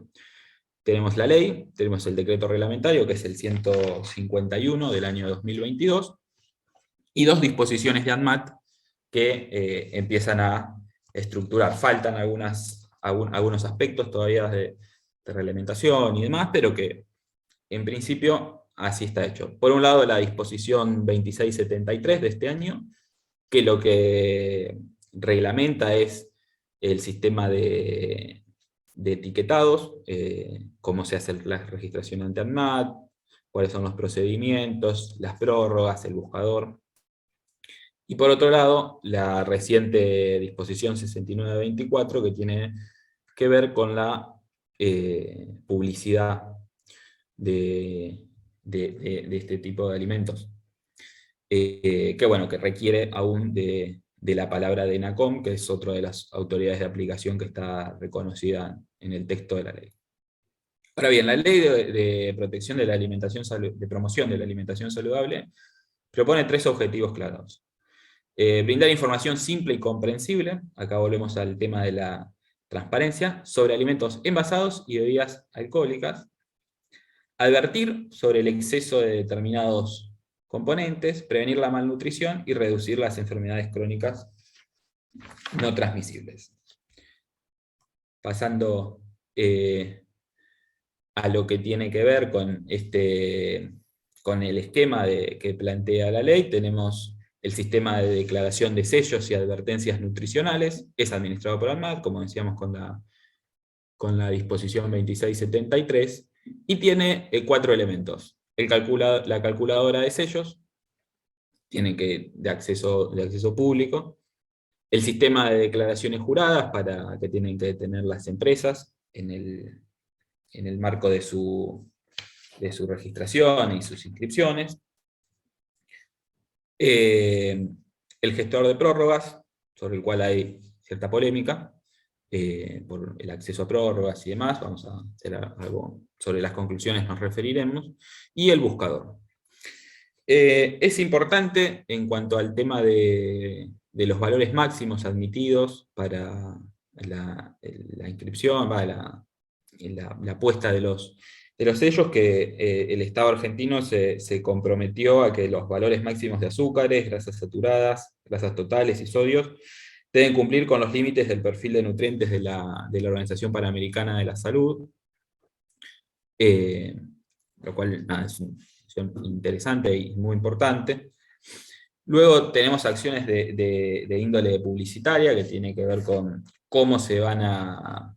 Tenemos la ley, tenemos el decreto reglamentario, que es el 151 del año 2022, y 2 disposiciones de ANMAT que empiezan a estructurar. Faltan algunos aspectos todavía de reglamentación y demás, pero que en principio así está hecho. Por un lado, la disposición 2673 de este año, que lo que reglamenta es el sistema de etiquetados, cómo se hace la registración ante ANMAT, cuáles son los procedimientos, las prórrogas, el buscador. Y por otro lado, la reciente disposición 6924, que tiene que ver con la publicidad de este tipo de alimentos. Que bueno, que requiere aún de la palabra de ENACOM, que es otra de las autoridades de aplicación que está reconocida en el texto de la ley. Ahora bien, la ley de protección de la alimentación, de promoción de la alimentación saludable, propone 3 objetivos claros. Brindar información simple y comprensible, acá volvemos al tema de la transparencia, sobre alimentos envasados y bebidas alcohólicas. Advertir sobre el exceso de determinados componentes, prevenir la malnutrición y reducir las enfermedades crónicas no transmisibles. Pasando a lo que tiene que ver con el esquema que plantea la ley, tenemos el sistema de declaración de sellos y advertencias nutricionales, es administrado por ANMAT, como decíamos con la disposición 2673, y tiene 4 elementos. La calculadora de sellos, de acceso público, el sistema de declaraciones juradas que tienen que tener las empresas en el marco de su registración y sus inscripciones, el gestor de prórrogas, sobre el cual hay cierta polémica, por el acceso a prórrogas y demás, vamos a hacer algo sobre las conclusiones, nos referiremos, y el buscador. Es importante en cuanto al tema de los valores máximos admitidos para la inscripción, la puesta de los sellos, que el Estado argentino se comprometió a que los valores máximos de azúcares, grasas saturadas, grasas totales y sodios deben cumplir con los límites del perfil de nutrientes de la Organización Panamericana de la Salud, lo cual es una acción interesante y muy importante. Luego tenemos acciones de índole publicitaria, que tiene que ver con cómo se van a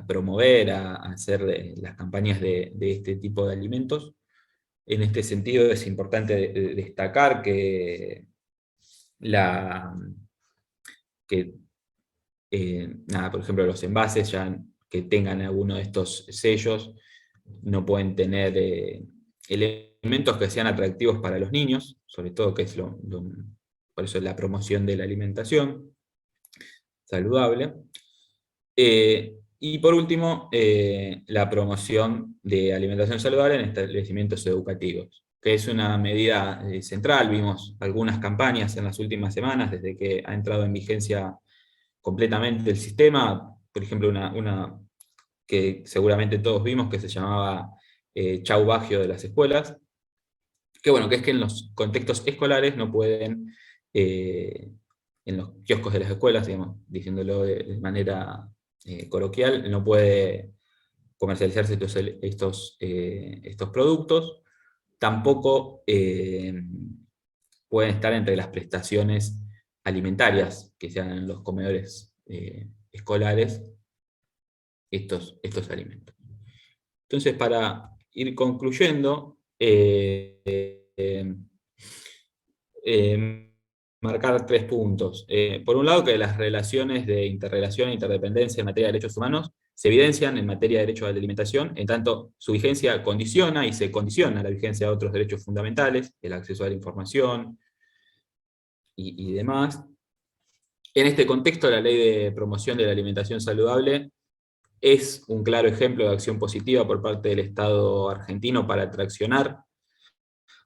promover, a hacer las campañas de este tipo de alimentos. En este sentido es importante destacar que por ejemplo, los envases ya que tengan alguno de estos sellos no pueden tener elementos que sean atractivos para los niños, sobre todo, que es por eso es la promoción de la alimentación saludable. Y por último, la promoción de alimentación saludable en establecimientos educativos, que es una medida central. Vimos algunas campañas en las últimas semanas, desde que ha entrado en vigencia completamente el sistema. Por ejemplo, una que seguramente todos vimos, que se llamaba Chau Bagio de las escuelas, que bueno, que es que en los contextos escolares no pueden, en los kioscos de las escuelas, digamos, diciéndolo de manera coloquial, no puede comercializarse estos productos. Tampoco pueden estar entre las prestaciones alimentarias que se hagan en los comedores escolares estos alimentos. Entonces, para ir concluyendo, marcar 3 puntos. Por un lado, que las relaciones de interrelación e interdependencia en materia de derechos humanos se evidencian en materia de derecho a la alimentación, en tanto su vigencia condiciona y se condiciona la vigencia de otros derechos fundamentales, el acceso a la información y demás. En este contexto, la Ley de Promoción de la Alimentación Saludable es un claro ejemplo de acción positiva por parte del Estado argentino para traccionar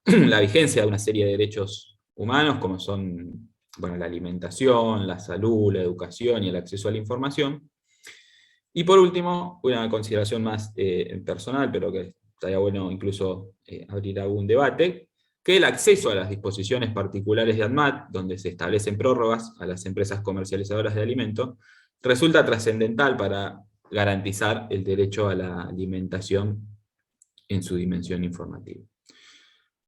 la vigencia de una serie de derechos humanos, como son, bueno, la alimentación, la salud, la educación y el acceso a la información. Y por último, una consideración más personal, pero que estaría bueno incluso abrir algún debate, que el acceso a las disposiciones particulares de ANMAT, donde se establecen prórrogas a las empresas comercializadoras de alimentos, resulta trascendental para garantizar el derecho a la alimentación en su dimensión informativa.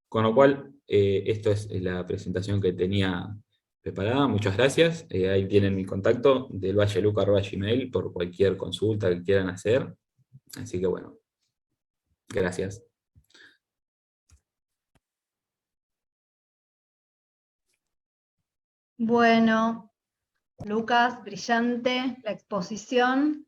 Con lo cual, esto es la presentación que tenía preparada. Muchas gracias. Ahí tienen mi contacto, delvalleluca@gmail, por cualquier consulta que quieran hacer. Así que bueno, gracias.
Bueno, Lucas, brillante la exposición.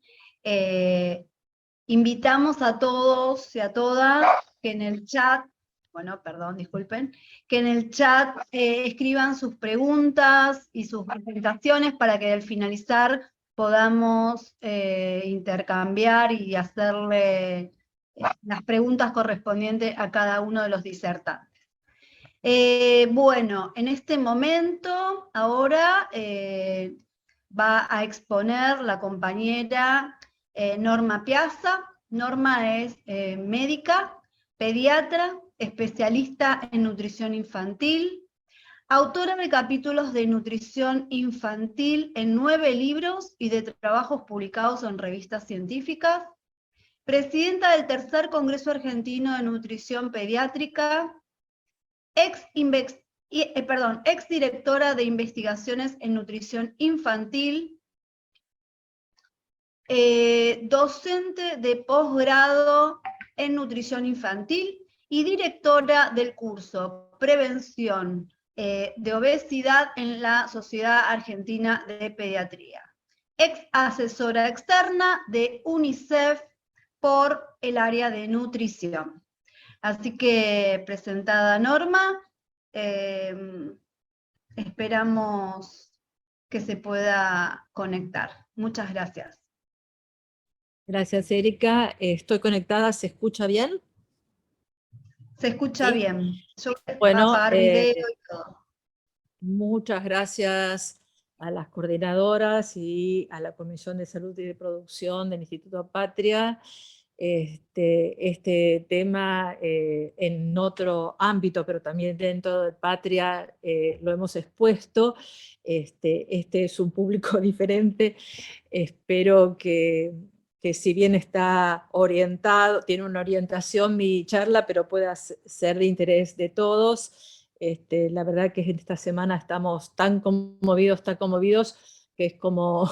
Invitamos a todos y a todas que en el chat, bueno, perdón, disculpen, que en el chat escriban sus preguntas y sus presentaciones para que al finalizar podamos intercambiar y hacerle las preguntas correspondientes a cada uno de los disertantes. Bueno, en este momento, ahora va a exponer la compañera Norma Piazza. Norma es médica, pediatra, especialista en nutrición infantil, autora de capítulos de nutrición infantil en 9 libros y de trabajos publicados en revistas científicas, presidenta del Tercer Congreso Argentino de Nutrición Pediátrica, ex directora de investigaciones en nutrición infantil, docente de posgrado en nutrición infantil y directora del curso Prevención de Obesidad en la Sociedad Argentina de Pediatría. Ex asesora externa de UNICEF por el área de nutrición. Así que, presentada Norma, esperamos que se pueda conectar. Muchas gracias.
Gracias, Erika. Estoy conectada, ¿se escucha bien?
Se escucha
¿Sí?
Bien. Yo
Bueno,
voy a apagar video y todo.
Muchas gracias a las coordinadoras y a la Comisión de Salud y de Producción del Instituto Patria. Este tema en otro ámbito, pero también dentro de Patria, lo hemos expuesto. Este es un público diferente. Espero que si bien está orientado, tiene una orientación mi charla, pero pueda ser de interés de todos. La verdad que en esta semana estamos tan conmovidos, que es como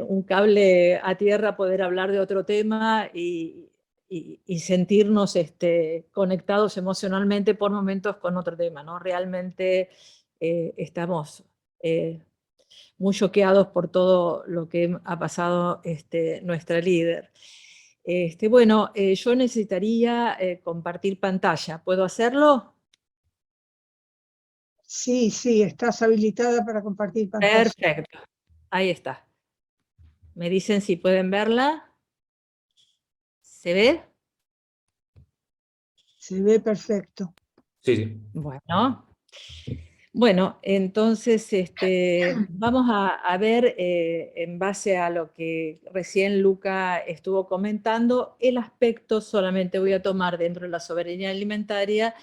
un cable a tierra poder hablar de otro tema y sentirnos conectados emocionalmente por momentos con otro tema, ¿no? Realmente estamos muy choqueados por todo lo que ha pasado nuestra líder. Bueno, yo necesitaría compartir pantalla. ¿Puedo hacerlo?
Sí, estás habilitada para compartir pantalla.
Perfecto, ahí está. ¿Me dicen si pueden verla? ¿Se ve?
Se ve perfecto.
Sí.
Bueno, entonces vamos a ver, en base a lo que recién Luca estuvo comentando, el aspecto, solamente voy a tomar dentro de la soberanía alimentaria,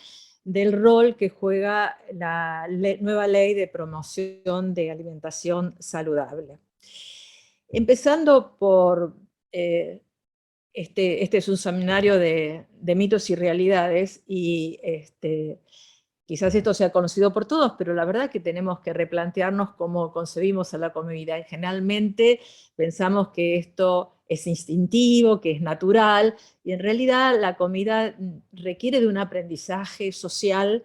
del rol que juega la nueva ley de promoción de alimentación saludable. Empezando por, este es un seminario de mitos y realidades, y quizás esto sea conocido por todos, pero la verdad es que tenemos que replantearnos cómo concebimos a la comida. Y generalmente pensamos que esto es instintivo, que es natural, y en realidad la comida requiere de un aprendizaje social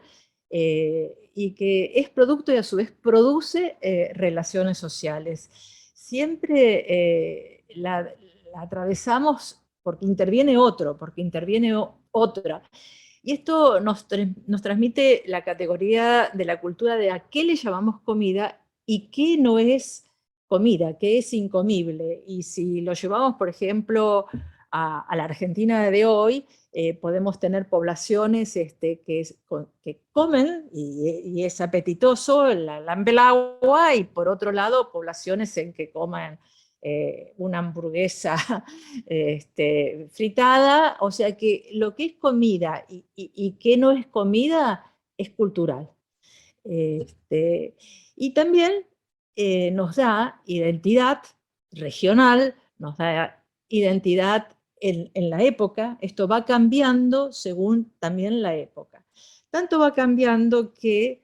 y que es producto y a su vez produce relaciones sociales. Siempre la atravesamos porque interviene otro, porque interviene otra. Y esto nos transmite la categoría de la cultura de a qué le llamamos comida y qué no es comida, qué es incomible. Y si lo llevamos, por ejemplo, a la Argentina de hoy, podemos tener poblaciones que comen y es apetitoso, lambe el agua, y por otro lado, poblaciones en que comen una hamburguesa fritada, o sea que lo que es comida y qué no es comida es cultural. Y también nos da identidad regional, nos da identidad en la época. Esto va cambiando según también la época. Tanto va cambiando que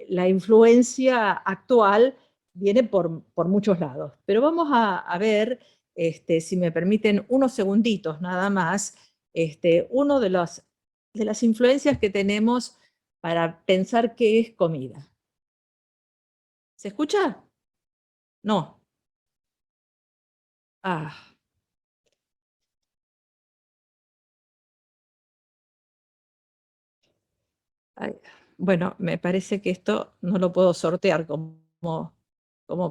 la influencia actual viene por muchos lados. Pero vamos a ver, si me permiten unos segunditos nada más, uno de las influencias que tenemos para pensar qué es comida. ¿Se escucha? No. Bueno, me parece que esto no lo puedo sortear como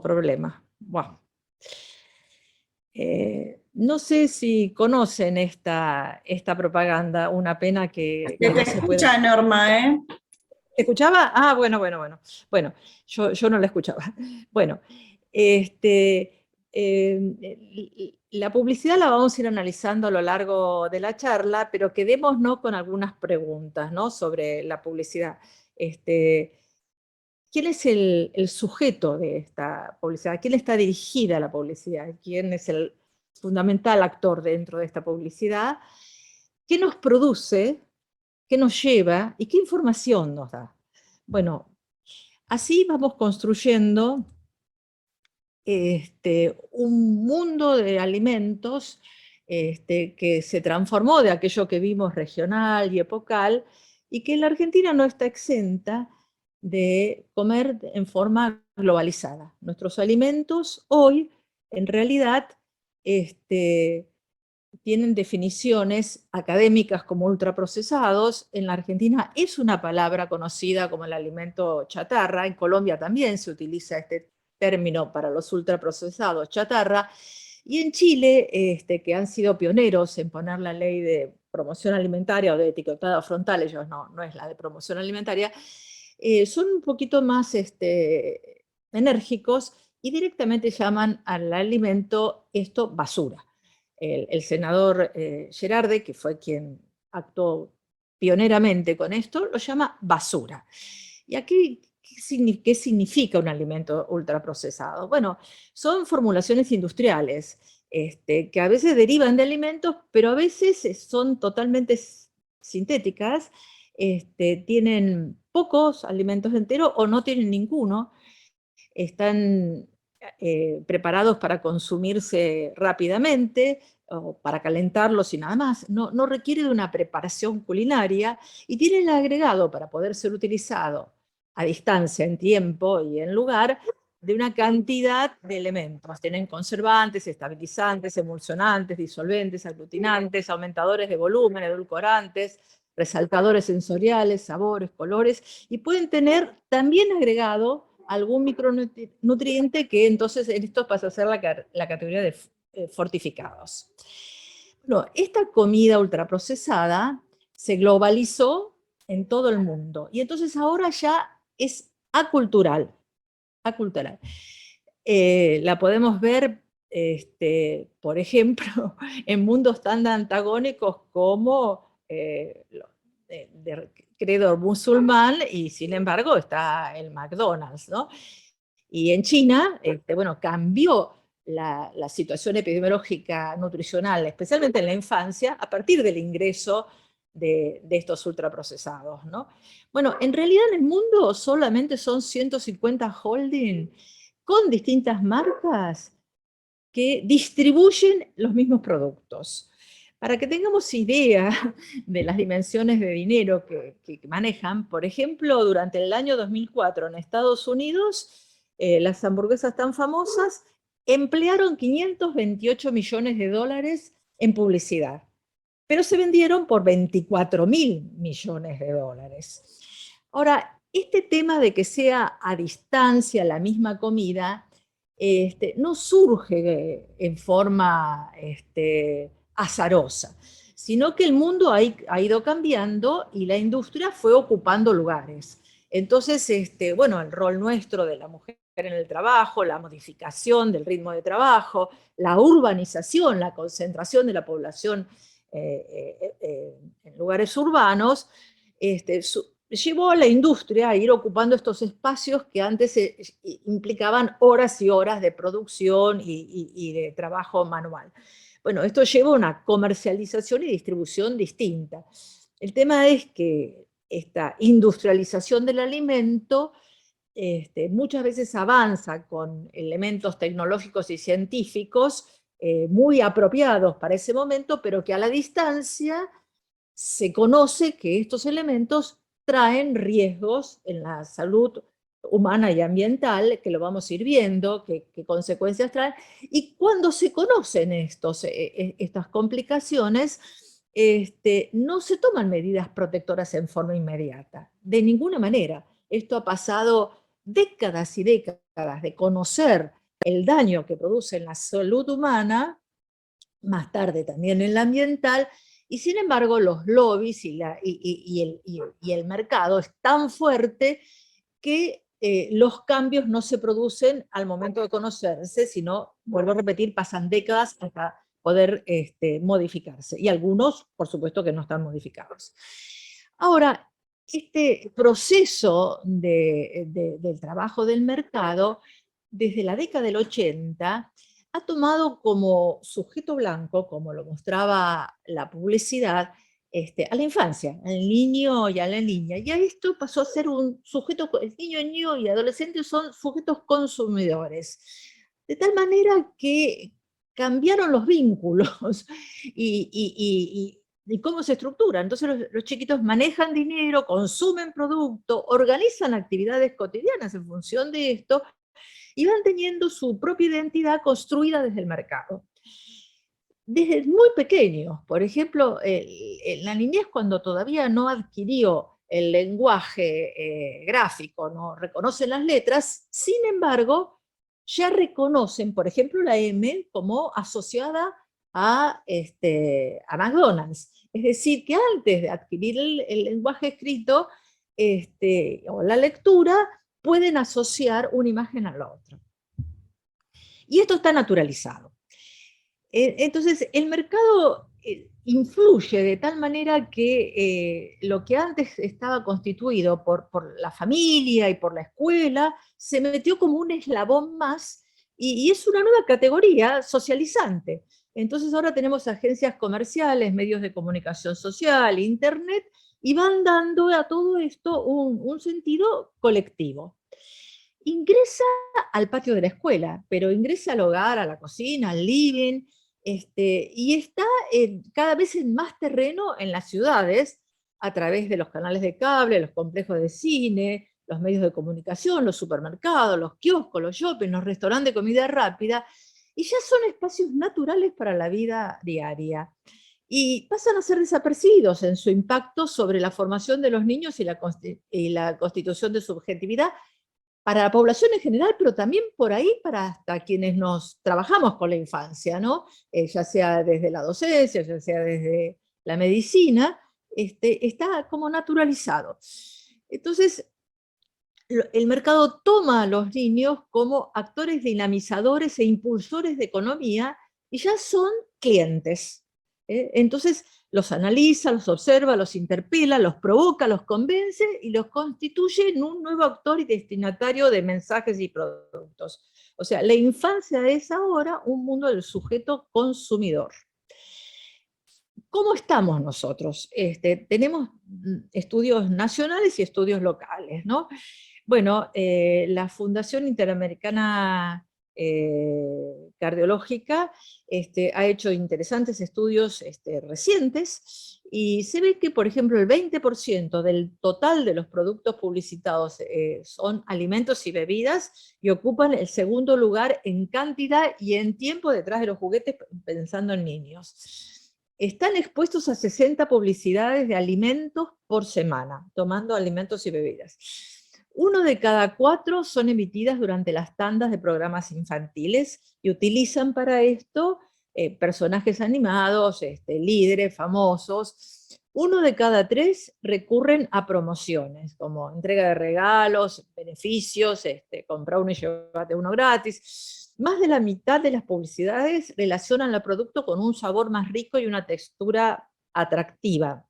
problema. Wow. No sé si conocen esta propaganda, una pena que
Te
no se
escucha,
puede...
Norma, ¿eh?
¿Escuchaba? Ah, bueno. Bueno, yo no la escuchaba. Bueno, la publicidad la vamos a ir analizando a lo largo de la charla, pero quedémonos con algunas preguntas, ¿no?, sobre la publicidad. ¿Quién es el sujeto de esta publicidad? ¿A quién está dirigida la publicidad? ¿Quién es el fundamental actor dentro de esta publicidad? ¿Qué nos produce? ¿Qué nos lleva? ¿Y qué información nos da? Bueno, así vamos construyendo un mundo de alimentos que se transformó de aquello que vimos regional y epocal, y que la Argentina no está exenta de comer en forma globalizada. Nuestros alimentos hoy, en realidad, tienen definiciones académicas como ultraprocesados. En la Argentina es una palabra conocida como el alimento chatarra. En Colombia también se utiliza este término para los ultraprocesados, chatarra. Y en Chile, que han sido pioneros en poner la ley de promoción alimentaria o de etiquetado frontal, ellos no es la de promoción alimentaria, son un poquito más enérgicos y directamente llaman al alimento esto basura. El senador Gerardi, que fue quien actuó pioneramente con esto, lo llama basura. ¿Y aquí qué significa un alimento ultraprocesado? Bueno, son formulaciones industriales que a veces derivan de alimentos, pero a veces son totalmente sintéticas, tienen pocos alimentos enteros o no tienen ninguno, están preparados para consumirse rápidamente o para calentarlos y nada más. No requiere de una preparación culinaria y tiene el agregado para poder ser utilizado a distancia, en tiempo y en lugar, de una cantidad de elementos. Tienen conservantes, estabilizantes, emulsionantes, disolventes, aglutinantes, aumentadores de volumen, edulcorantes, resaltadores sensoriales, sabores, colores, y pueden tener también agregado algún micronutriente que entonces en esto pasa a ser la categoría de fortificados. Bueno, esta comida ultraprocesada se globalizó en todo el mundo y entonces ahora ya es acultural. La podemos ver, por ejemplo, en mundos tan antagónicos como de credo musulmán, y sin embargo está el McDonald's, ¿no? Y en China, bueno, cambió la situación epidemiológica nutricional, especialmente en la infancia, a partir del ingreso de estos ultraprocesados, ¿no? Bueno, en realidad en el mundo solamente son 150 holding con distintas marcas que distribuyen los mismos productos. Para que tengamos idea de las dimensiones de dinero que manejan, por ejemplo, durante el año 2004 en Estados Unidos, las hamburguesas tan famosas emplearon 528 millones de dólares en publicidad, pero se vendieron por 24.000 millones de dólares. Ahora, este tema de que sea a distancia la misma comida, no surge en forma azarosa, sino que el mundo ha ido cambiando y la industria fue ocupando lugares. Entonces, bueno, el rol nuestro de la mujer en el trabajo, la modificación del ritmo de trabajo, la urbanización, la concentración de la población en lugares urbanos, llevó a la industria a ir ocupando estos espacios que antes implicaban horas y horas de producción y de trabajo manual. Bueno, esto lleva a una comercialización y distribución distinta. El tema es que esta industrialización del alimento muchas veces avanza con elementos tecnológicos y científicos muy apropiados para ese momento, pero que a la distancia se conoce que estos elementos traen riesgos en la salud humana y ambiental, que lo vamos a ir viendo, qué consecuencias traen, y cuando se conocen estas complicaciones, no se toman medidas protectoras en forma inmediata, de ninguna manera. Esto ha pasado décadas y décadas de conocer el daño que produce en la salud humana, más tarde también en la ambiental, y sin embargo los lobbies y el mercado es tan fuerte que los cambios no se producen al momento de conocerse, sino, vuelvo a repetir, pasan décadas hasta poder modificarse. Y algunos, por supuesto, que no están modificados. Ahora, este proceso del trabajo del mercado, desde la década del 80, ha tomado como sujeto blanco, como lo mostraba la publicidad, a la infancia, al niño y a la niña. Y a esto pasó a ser un sujeto, el niño y adolescentes son sujetos consumidores. De tal manera que cambiaron los vínculos y cómo se estructura. Entonces los chiquitos manejan dinero, consumen producto, organizan actividades cotidianas en función de esto, y van teniendo su propia identidad construida desde el mercado. Desde muy pequeños, por ejemplo, en la niñez, cuando todavía no adquirió el lenguaje gráfico, no reconocen las letras, sin embargo, ya reconocen, por ejemplo, la M como asociada a McDonald's. Es decir, que antes de adquirir el lenguaje escrito o la lectura, pueden asociar una imagen a la otra. Y esto está naturalizado. Entonces, el mercado influye de tal manera que lo que antes estaba constituido por la familia y por la escuela, se metió como un eslabón más, y es una nueva categoría socializante. Entonces ahora tenemos agencias comerciales, medios de comunicación social, internet, y van dando a todo esto un sentido colectivo. Ingresa al patio de la escuela, pero ingresa al hogar, a la cocina, al living, y está cada vez en más terreno en las ciudades, a través de los canales de cable, los complejos de cine, los medios de comunicación, los supermercados, los kioscos, los shopping, los restaurantes de comida rápida, y ya son espacios naturales para la vida diaria. Y pasan a ser desapercibidos en su impacto sobre la formación de los niños y la constitución de subjetividad para la población en general, pero también por ahí para hasta quienes nos trabajamos con la infancia, ¿no? Ya sea desde la docencia, ya sea desde la medicina, está como naturalizado. Entonces, el mercado toma a los niños como actores dinamizadores e impulsores de economía, y ya son clientes. Entonces los analiza, los observa, los interpela, los provoca, los convence y los constituye en un nuevo actor y destinatario de mensajes y productos. O sea, la infancia es ahora un mundo del sujeto consumidor. ¿Cómo estamos nosotros? Tenemos estudios nacionales y estudios locales, ¿no? Bueno, la Fundación Interamericana cardiológica, ha hecho interesantes estudios recientes, y se ve que, por ejemplo, el 20% del total de los productos publicitados son alimentos y bebidas, y ocupan el segundo lugar en cantidad y en tiempo detrás de los juguetes, pensando en niños. Están expuestos a 60 publicidades de alimentos por semana, tomando alimentos y bebidas. 1 de cada 4 son emitidas durante las tandas de programas infantiles, y utilizan para esto personajes animados, líderes famosos. 1 de cada 3 recurren a promociones, como entrega de regalos, beneficios, compra uno y llévate uno gratis. Más de la mitad de las publicidades relacionan el producto con un sabor más rico y una textura atractiva.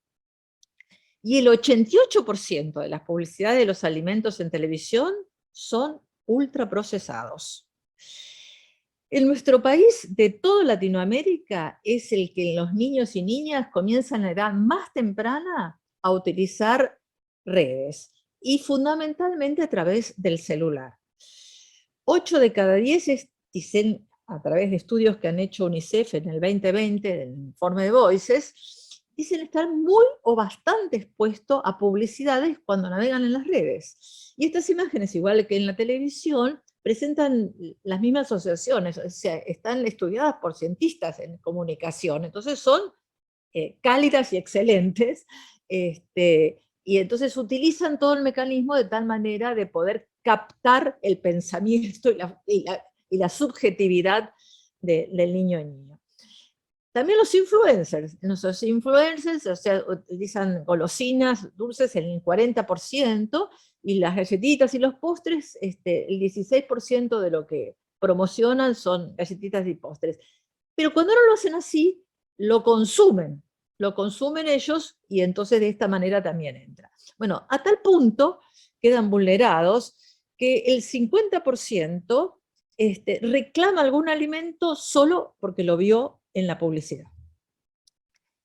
Y el 88% de las publicidades de los alimentos en televisión son ultraprocesados. En nuestro país, de toda Latinoamérica, es el que los niños y niñas comienzan a edad más temprana a utilizar redes, y fundamentalmente a través del celular. 8 de cada 10 dicen, a través de estudios que han hecho UNICEF en el 2020, del informe de Voices, dicen estar muy o bastante expuestos a publicidades cuando navegan en las redes. Y estas imágenes, igual que en la televisión, presentan las mismas asociaciones, o sea, están estudiadas por cientistas en comunicación, entonces son cálidas y excelentes, y entonces utilizan todo el mecanismo de tal manera de poder captar el pensamiento y la subjetividad del niño y niña. También los influencers, o sea, utilizan golosinas, dulces en el 40%, y las galletitas y los postres, el 16% de lo que promocionan son galletitas y postres. Pero cuando no lo hacen así, lo consumen ellos, y entonces de esta manera también entra. Bueno, a tal punto quedan vulnerados que el 50% reclama algún alimento solo porque lo vio en la publicidad.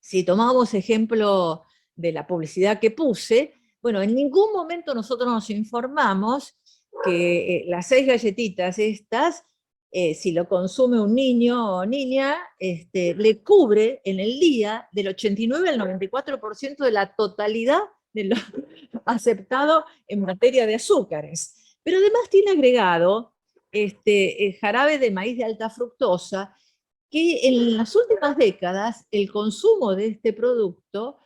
Si tomamos ejemplo de la publicidad que puse, bueno, en ningún momento nosotros nos informamos que las 6 galletitas estas, si lo consume un niño o niña, le cubre en el día del 89 al 94% de la totalidad de lo aceptado en materia de azúcares. Pero además tiene agregado jarabe de maíz de alta fructosa, que en las últimas décadas el consumo de este producto,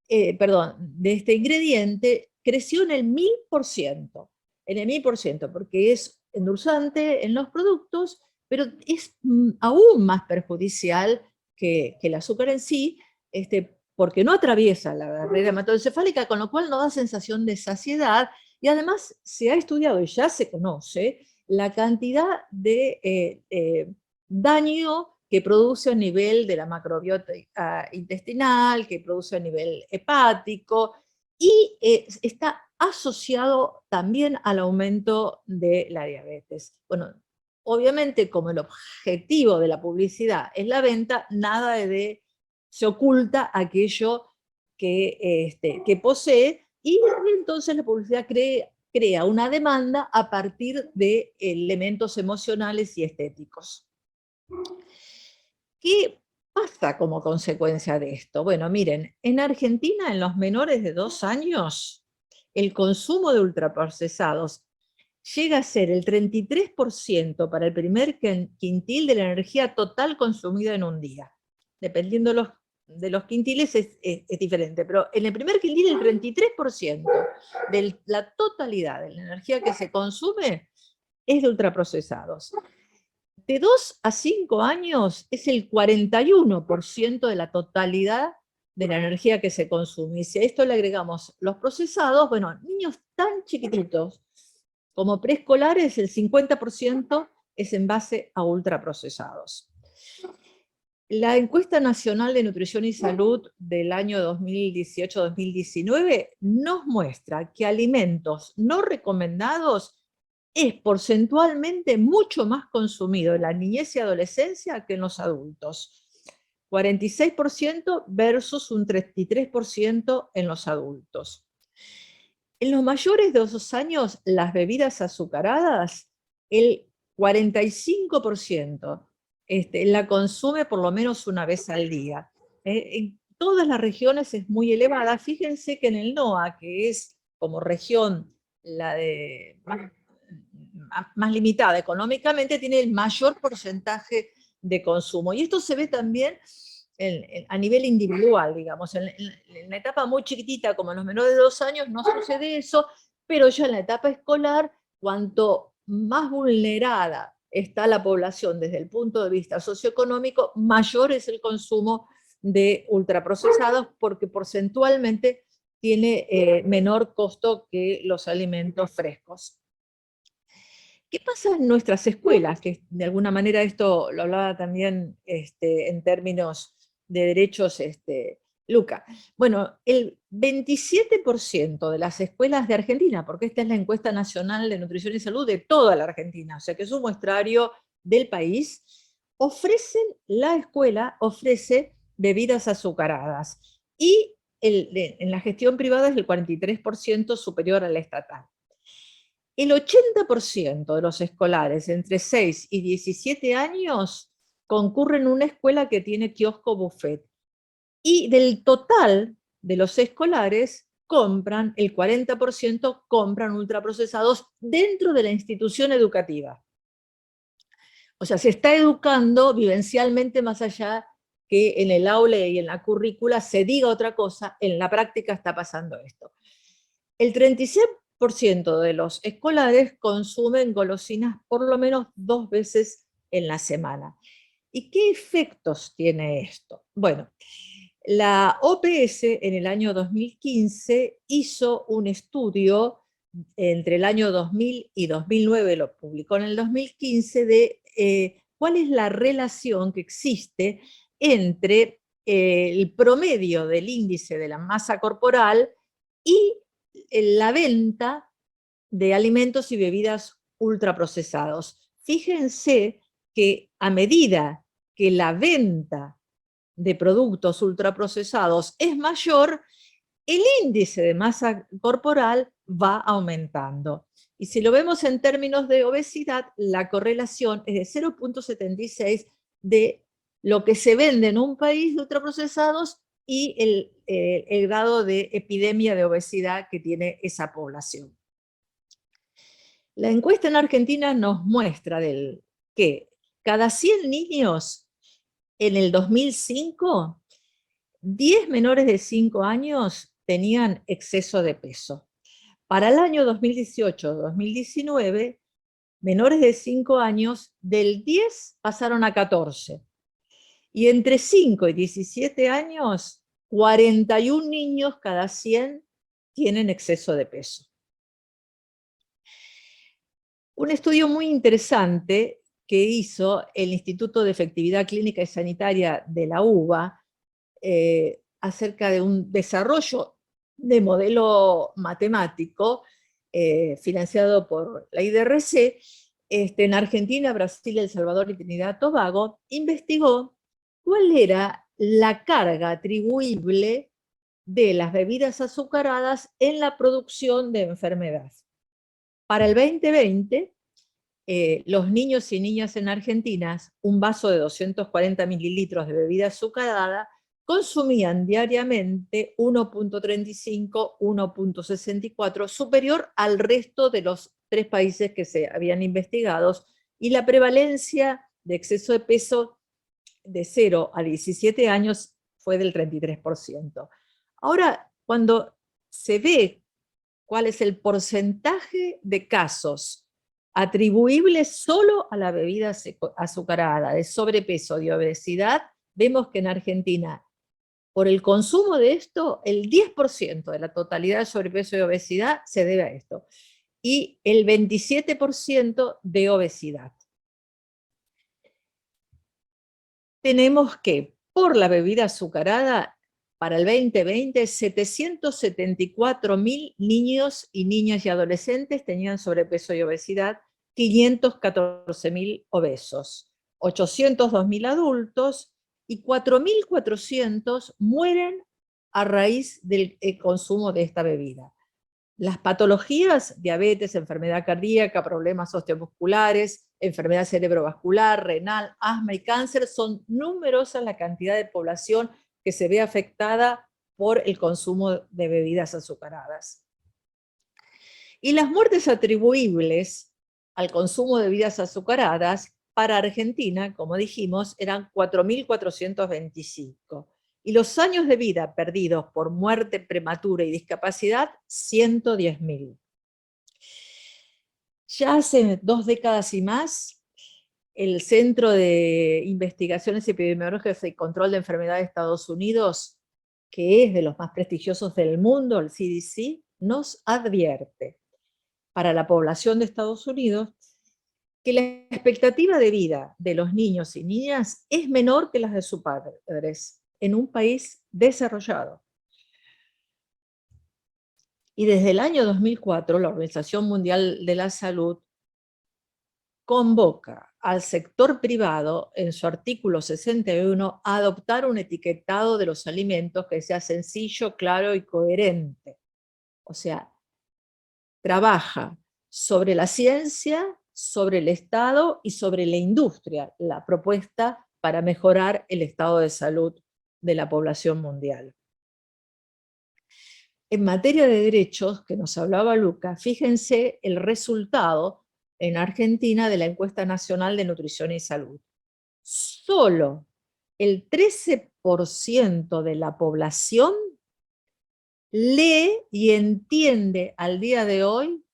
de este ingrediente, creció en el 1000%, porque es endulzante en los productos, pero es aún más perjudicial que el azúcar en sí, porque no atraviesa la barrera hematoencefálica, con lo cual no da sensación de saciedad, y además se ha estudiado y ya se conoce la cantidad de daño que produce a nivel de la macrobiota intestinal, que produce a nivel hepático, y está asociado también al aumento de la diabetes. Bueno, obviamente, como el objetivo de la publicidad es la venta, nada se oculta aquello que posee, y entonces la publicidad crea una demanda a partir de elementos emocionales y estéticos. ¿Qué pasa como consecuencia de esto? Bueno, miren, en Argentina, en los menores de 2 años, el consumo de ultraprocesados llega a ser el 33% para el primer quintil de la energía total consumida en un día. Dependiendo de los quintiles es diferente, pero en el primer quintil el 33% de la totalidad de la energía que se consume es de ultraprocesados. De 2 a 5 años es el 41% de la totalidad de la energía que se consume. Y si a esto le agregamos los procesados, bueno, niños tan chiquititos como preescolares, el 50% es en base a ultraprocesados. La encuesta nacional de nutrición y salud del año 2018-2019 nos muestra que alimentos no recomendados es porcentualmente mucho más consumido en la niñez y adolescencia que en los adultos. 46% versus un 33% en los adultos. En los mayores de 2 años, las bebidas azucaradas, el 45% la consume por lo menos una vez al día. En todas las regiones es muy elevada. Fíjense que en el NOA, que es como región la de más limitada económicamente, tiene el mayor porcentaje de consumo. Y esto se ve también a nivel individual, digamos. En la etapa muy chiquitita, como en los menores de 2 años, no sucede eso, pero ya en la etapa escolar, cuanto más vulnerada está la población desde el punto de vista socioeconómico, mayor es el consumo de ultraprocesados, porque porcentualmente tiene menor costo que los alimentos frescos. ¿Qué pasa en nuestras escuelas? Que de alguna manera esto lo hablaba también en términos de derechos Luca. Bueno, el 27% de las escuelas de Argentina, porque esta es la encuesta nacional de nutrición y salud de toda la Argentina, o sea que es un muestrario del país, la escuela ofrece bebidas azucaradas, y en la gestión privada es el 43% superior a la estatal. El 80% de los escolares entre 6 y 17 años concurren a una escuela que tiene kiosco buffet. Y del total de los escolares, el 40% compran ultraprocesados dentro de la institución educativa. O sea, se está educando vivencialmente más allá que en el aula y en la currícula se diga otra cosa, en la práctica está pasando esto. El 36% de los escolares consumen golosinas por lo menos 2 veces en la semana. ¿Y qué efectos tiene esto? Bueno, la OPS en el año 2015 hizo un estudio entre el año 2000 y 2009, lo publicó en el 2015, de cuál es la relación que existe entre el promedio del índice de la masa corporal y la venta de alimentos y bebidas ultraprocesados. Fíjense que a medida que la venta de productos ultraprocesados es mayor, el índice de masa corporal va aumentando. Y si lo vemos en términos de obesidad, la correlación es de 0.76 de lo que se vende en un país de ultraprocesados y el grado de epidemia de obesidad que tiene esa población. La encuesta en Argentina nos muestra que cada 100 niños en el 2005, 10 menores de 5 años tenían exceso de peso. Para el año 2018-2019, menores de 5 años, del 10 pasaron a 14. Y entre 5 y 17 años, 41 niños cada 100 tienen exceso de peso. Un estudio muy interesante que hizo el Instituto de Efectividad Clínica y Sanitaria de la UBA acerca de un desarrollo de modelo matemático financiado por la IDRC, en Argentina, Brasil, El Salvador y Trinidad y Tobago, investigó cuál era la carga atribuible de las bebidas azucaradas en la producción de enfermedad. Para el 2020, los niños y niñas en Argentina, un vaso de 240 mililitros de bebida azucarada, consumían diariamente 1.35, 1.64, superior al resto de los 3 países que se habían investigado, y la prevalencia de exceso de peso de 0 a 17 años fue del 33%. Ahora, cuando se ve cuál es el porcentaje de casos atribuibles solo a la bebida azucarada, de sobrepeso, de obesidad, vemos que en Argentina, por el consumo de esto, el 10% de la totalidad de sobrepeso y obesidad se debe a esto, y el 27% de obesidad. Tenemos que, por la bebida azucarada, para el 2020, 774.000 niños y niñas y adolescentes tenían sobrepeso y obesidad, 514.000 obesos, 802.000 adultos, y 4.400 mueren a raíz del consumo de esta bebida. Las patologías, diabetes, enfermedad cardíaca, problemas osteomusculares, enfermedad cerebrovascular, renal, asma y cáncer. Son numerosas la cantidad de población que se ve afectada por el consumo de bebidas azucaradas. Y las muertes atribuibles al consumo de bebidas azucaradas para Argentina, como dijimos, eran 4.425. Y los años de vida perdidos por muerte prematura y discapacidad, 110.000. Ya hace 2 décadas y más, el Centro de Investigaciones Epidemiológicas y Control de Enfermedades de Estados Unidos, que es de los más prestigiosos del mundo, el CDC, nos advierte para la población de Estados Unidos que la expectativa de vida de los niños y niñas es menor que las de sus padres en un país desarrollado. Y desde el año 2004, la Organización Mundial de la Salud convoca al sector privado, en su artículo 61, a adoptar un etiquetado de los alimentos que sea sencillo, claro y coherente. O sea, trabaja sobre la ciencia, sobre el Estado y sobre la industria, la propuesta para mejorar el estado de salud de la población mundial. En materia de derechos, que nos hablaba Luca, fíjense el resultado en Argentina de la Encuesta Nacional de Nutrición y Salud. Solo el 13% de la población lee y entiende al día de hoy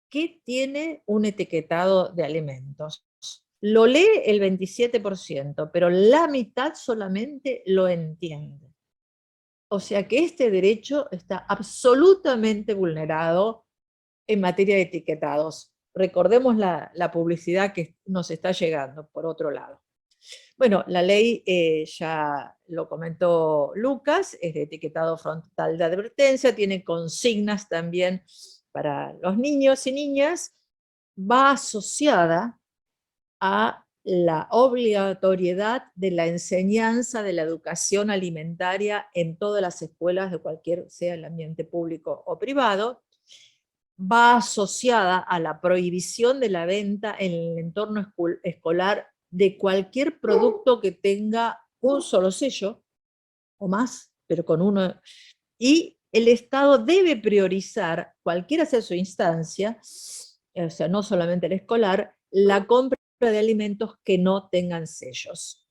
que tiene un etiquetado de alimentos. Lo lee el 27%, pero la mitad solamente lo entiende. O sea que este derecho está absolutamente vulnerado en materia de etiquetados. Recordemos la publicidad que nos está llegando, por otro lado. Bueno, la ley, ya lo comentó Lucas, es de etiquetado frontal de advertencia, tiene consignas también para los niños y niñas, va asociada a la obligatoriedad de la enseñanza de la educación alimentaria en todas las escuelas de cualquier sea el ambiente público o privado, va asociada a la prohibición de la venta en el entorno escolar de cualquier producto que tenga un solo sello, o más, pero con uno, y el Estado debe priorizar, cualquiera sea su instancia, o sea, no solamente el escolar, la compra de alimentos que no tengan sellos.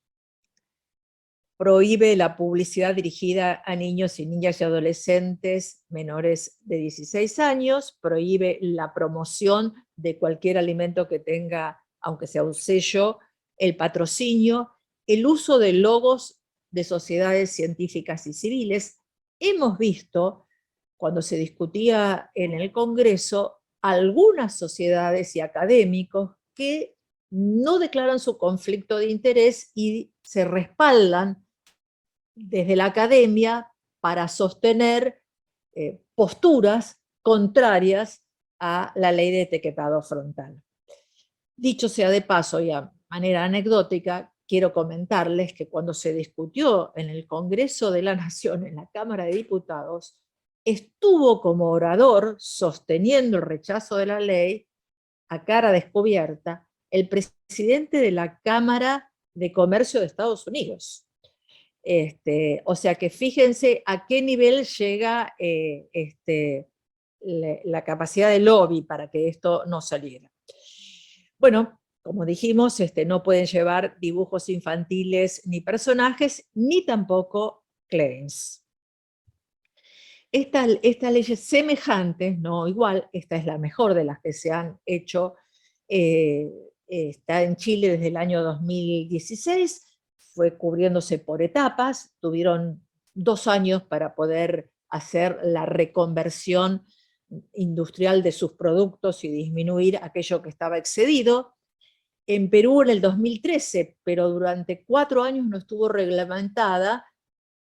Prohíbe la publicidad dirigida a niños y niñas y adolescentes menores de 16 años, prohíbe la promoción de cualquier alimento que tenga, aunque sea un sello, el patrocinio, el uso de logos de sociedades científicas y civiles. Hemos visto, cuando se discutía en el Congreso, algunas sociedades y académicos que no declaran su conflicto de interés y se respaldan desde la academia para sostener posturas contrarias a la ley de etiquetado frontal. Dicho sea de paso, y a manera anecdótica, quiero comentarles que cuando se discutió en el Congreso de la Nación, en la Cámara de Diputados, estuvo como orador, sosteniendo el rechazo de la ley, a cara descubierta, el presidente de la Cámara de Comercio de Estados Unidos. O sea que fíjense a qué nivel llega la capacidad de lobby para que esto no saliera. Bueno, como dijimos, no pueden llevar dibujos infantiles ni personajes, ni tampoco claims. Estas leyes semejantes, no igual, esta es la mejor de las que se han hecho, está en Chile desde el año 2016, fue cubriéndose por etapas, tuvieron 2 años para poder hacer la reconversión industrial de sus productos y disminuir aquello que estaba excedido. En Perú en el 2013, pero durante 4 años no estuvo reglamentada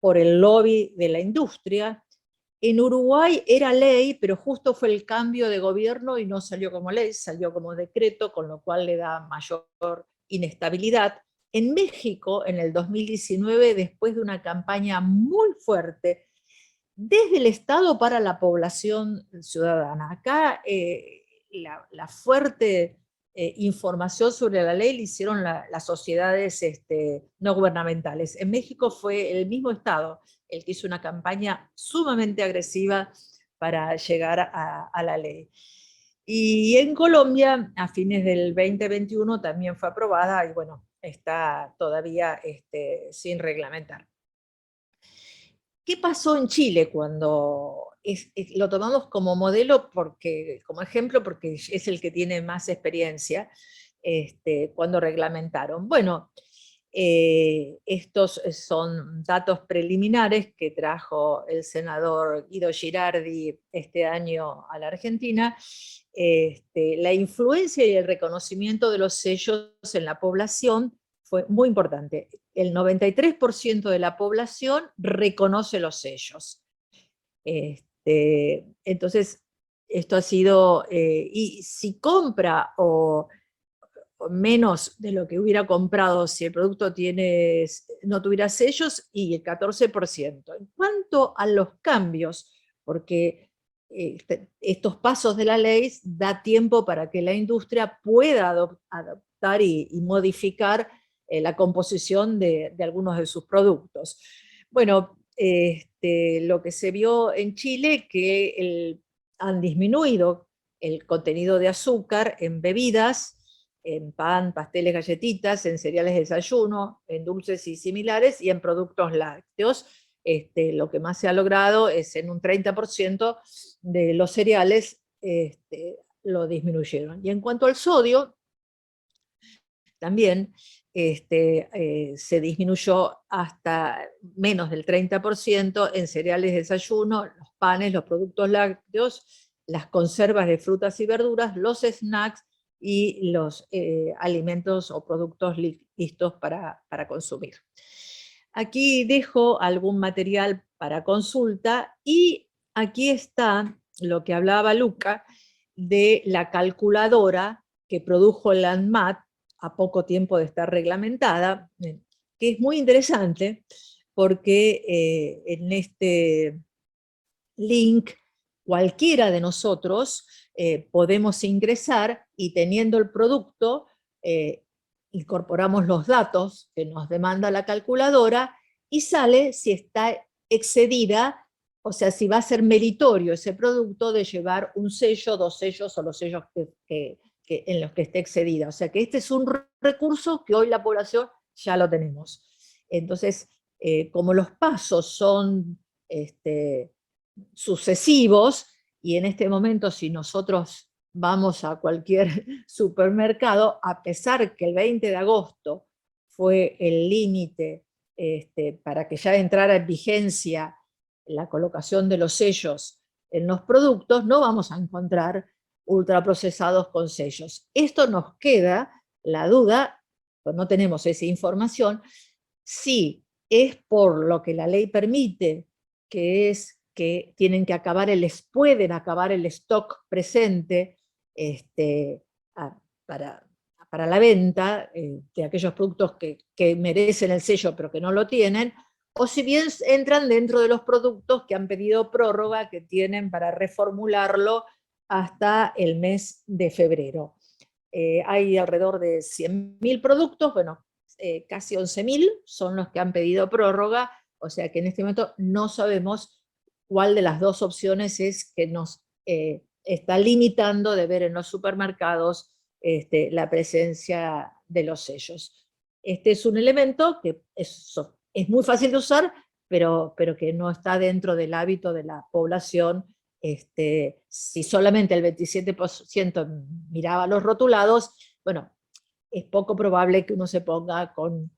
por el lobby de la industria. En Uruguay era ley, pero justo fue el cambio de gobierno y no salió como ley, salió como decreto, con lo cual le da mayor inestabilidad. En México, en el 2019, después de una campaña muy fuerte, desde el Estado para la población ciudadana. Acá la fuerte información sobre la ley la hicieron las sociedades no gubernamentales. En México fue el mismo Estado el que hizo una campaña sumamente agresiva para llegar a la ley. Y en Colombia, a fines del 2021, también fue aprobada y bueno, está todavía sin reglamentar. ¿Qué pasó en Chile cuando lo tomamos como modelo, como ejemplo, porque es el que tiene más experiencia, cuando reglamentaron? Bueno, estos son datos preliminares que trajo el senador Guido Girardi este año a la Argentina. La influencia y el reconocimiento de los sellos en la población fue muy importante. El 93% de la población reconoce los sellos. Entonces, esto ha sido, y si compra o menos de lo que hubiera comprado si el producto no tuviera sellos, y el 14%. En cuanto a los cambios, porque estos pasos de la ley da tiempo para que la industria pueda adoptar y modificar la composición de algunos de sus productos. Bueno, lo que se vio en Chile, que han disminuido el contenido de azúcar en bebidas, en pan, pasteles, galletitas, en cereales de desayuno, en dulces y similares, y en productos lácteos. Lo que más se ha logrado es en un 30% de los cereales lo disminuyeron. Y en cuanto al sodio, también se disminuyó hasta menos del 30% en cereales de desayuno, los panes, los productos lácteos, las conservas de frutas y verduras, los snacks y los alimentos o productos listos para consumir. Aquí dejo algún material para consulta, y aquí está lo que hablaba Luca de la calculadora que produjo la ANMAT a poco tiempo de estar reglamentada, que es muy interesante porque en este link cualquiera de nosotros podemos ingresar, y teniendo el producto incorporamos los datos que nos demanda la calculadora y sale si está excedida, o sea, si va a ser meritorio ese producto de llevar un sello, 2 sellos o los sellos en los que esté excedida. O sea que este es un recurso que hoy la población ya lo tenemos. Entonces, como los pasos son sucesivos, y en este momento si nosotros vamos a cualquier supermercado, a pesar que el 20 de agosto fue el límite para que ya entrara en vigencia la colocación de los sellos en los productos, no vamos a encontrar ultraprocesados con sellos. Esto nos queda la duda, pues no tenemos esa información, si es por lo que la ley permite, que es que pueden acabar el stock presente para la venta de aquellos productos que merecen el sello pero que no lo tienen, o si bien entran dentro de los productos que han pedido prórroga, que tienen para reformularlo hasta el mes de febrero. Hay alrededor de 100.000 productos, bueno, casi 11.000 son los que han pedido prórroga, o sea que en este momento no sabemos cuál de las dos opciones es que nos está limitando de ver en los supermercados la presencia de los sellos. Este es un elemento que es muy fácil de usar, pero que no está dentro del hábito de la población. Si solamente el 27% miraba los rotulados, bueno, es poco probable que uno se ponga con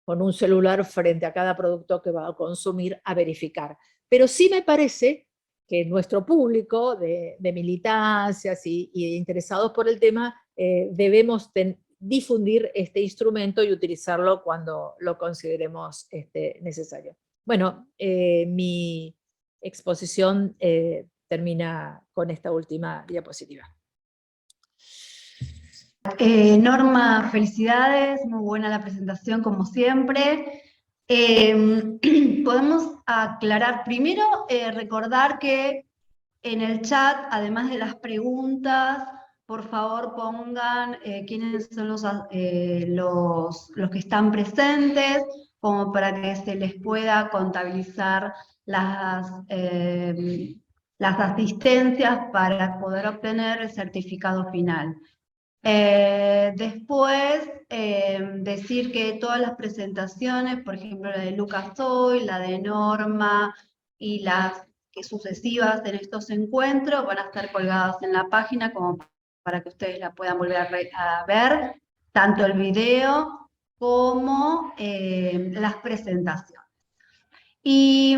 un celular frente a cada producto que va a consumir a verificar. Pero sí me parece que nuestro público de militancias y interesados por el tema debemos difundir este instrumento y utilizarlo cuando lo consideremos necesario. Bueno, mi exposición termina con esta última diapositiva.
Norma, felicidades, muy buena la presentación como siempre. Podemos aclarar primero, recordar que en el chat, además de las preguntas, por favor pongan quiénes son los que están presentes, como para que se les pueda contabilizar las asistencias para poder obtener el certificado final. Después, decir que todas las presentaciones, por ejemplo la de Lucas Hoy, la de Norma y las sucesivas en estos encuentros, van a estar colgadas en la página como para que ustedes la puedan volver a ver, tanto el video como las presentaciones. Y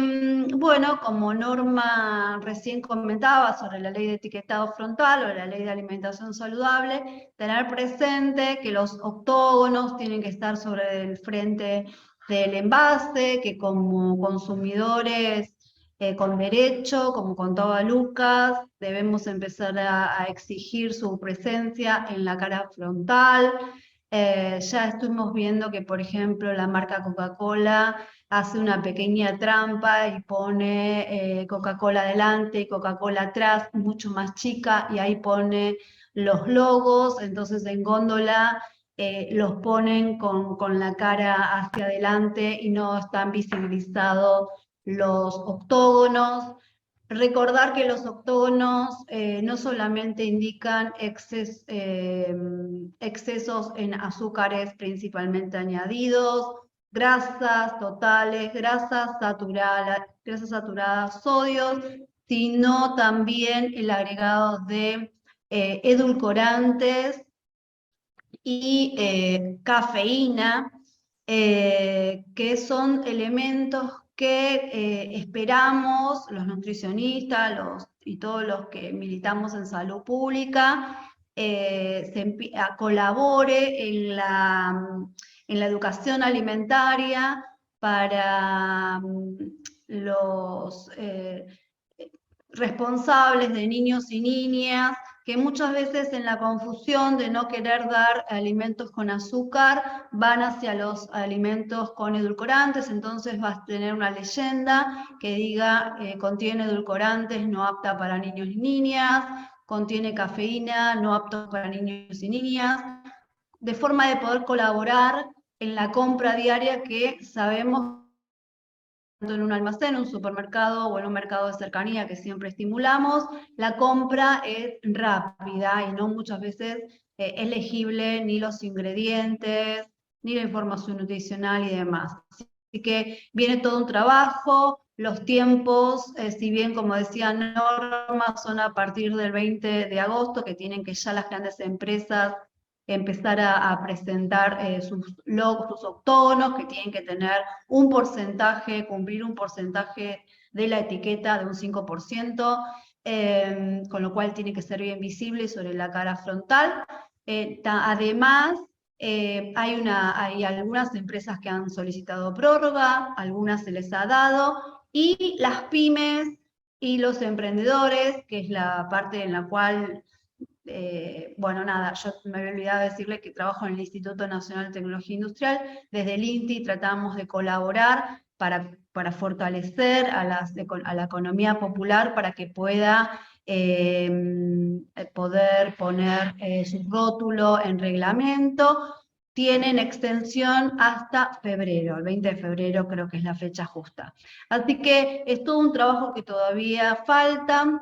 bueno, como Norma recién comentaba sobre la ley de etiquetado frontal o la ley de alimentación saludable, tener presente que los octógonos tienen que estar sobre el frente del envase, que como consumidores con derecho, como contaba Lucas, debemos empezar a exigir su presencia en la cara frontal. Ya estuvimos viendo que, por ejemplo, la marca Coca-Cola hace una pequeña trampa y pone Coca-Cola adelante y Coca-Cola atrás, mucho más chica, y ahí pone los logos. Entonces en góndola los ponen con la cara hacia adelante y no están visibilizados los octógonos. Recordar que los octógonos no solamente indican excesos en azúcares principalmente añadidos, grasas totales, grasas saturadas, sodios, sino también el agregado de edulcorantes y cafeína, que son elementos que esperamos los nutricionistas y todos los que militamos en salud pública colabore en la educación alimentaria para los responsables de niños y niñas, que muchas veces en la confusión de no querer dar alimentos con azúcar, van hacia los alimentos con edulcorantes. Entonces vas a tener una leyenda que diga contiene edulcorantes, no apta para niños y niñas, contiene cafeína, no apto para niños y niñas, de forma de poder colaborar en la compra diaria que sabemos en un almacén, un supermercado o en un mercado de cercanía que siempre estimulamos, la compra es rápida y no muchas veces es legible ni los ingredientes, ni la información nutricional y demás. Así que viene todo un trabajo, los tiempos, si bien como decía Norma, son a partir del 20 de agosto, que tienen que ya las grandes empresas empezar a presentar sus logos, sus octógonos, que tienen que tener un porcentaje, cumplir un porcentaje de la etiqueta de un 5%, con lo cual tiene que ser bien visible sobre la cara frontal. Además, hay algunas empresas que han solicitado prórroga, algunas se les ha dado, y las pymes y los emprendedores, que es la parte en la cual bueno, nada, yo me había olvidado decirle que trabajo en el Instituto Nacional de Tecnología Industrial. Desde el INTI tratamos de colaborar para fortalecer a la economía popular para que pueda poder poner su rótulo en reglamento. Tienen extensión hasta febrero, el 20 de febrero creo que es la fecha justa. Así que es todo un trabajo que todavía falta.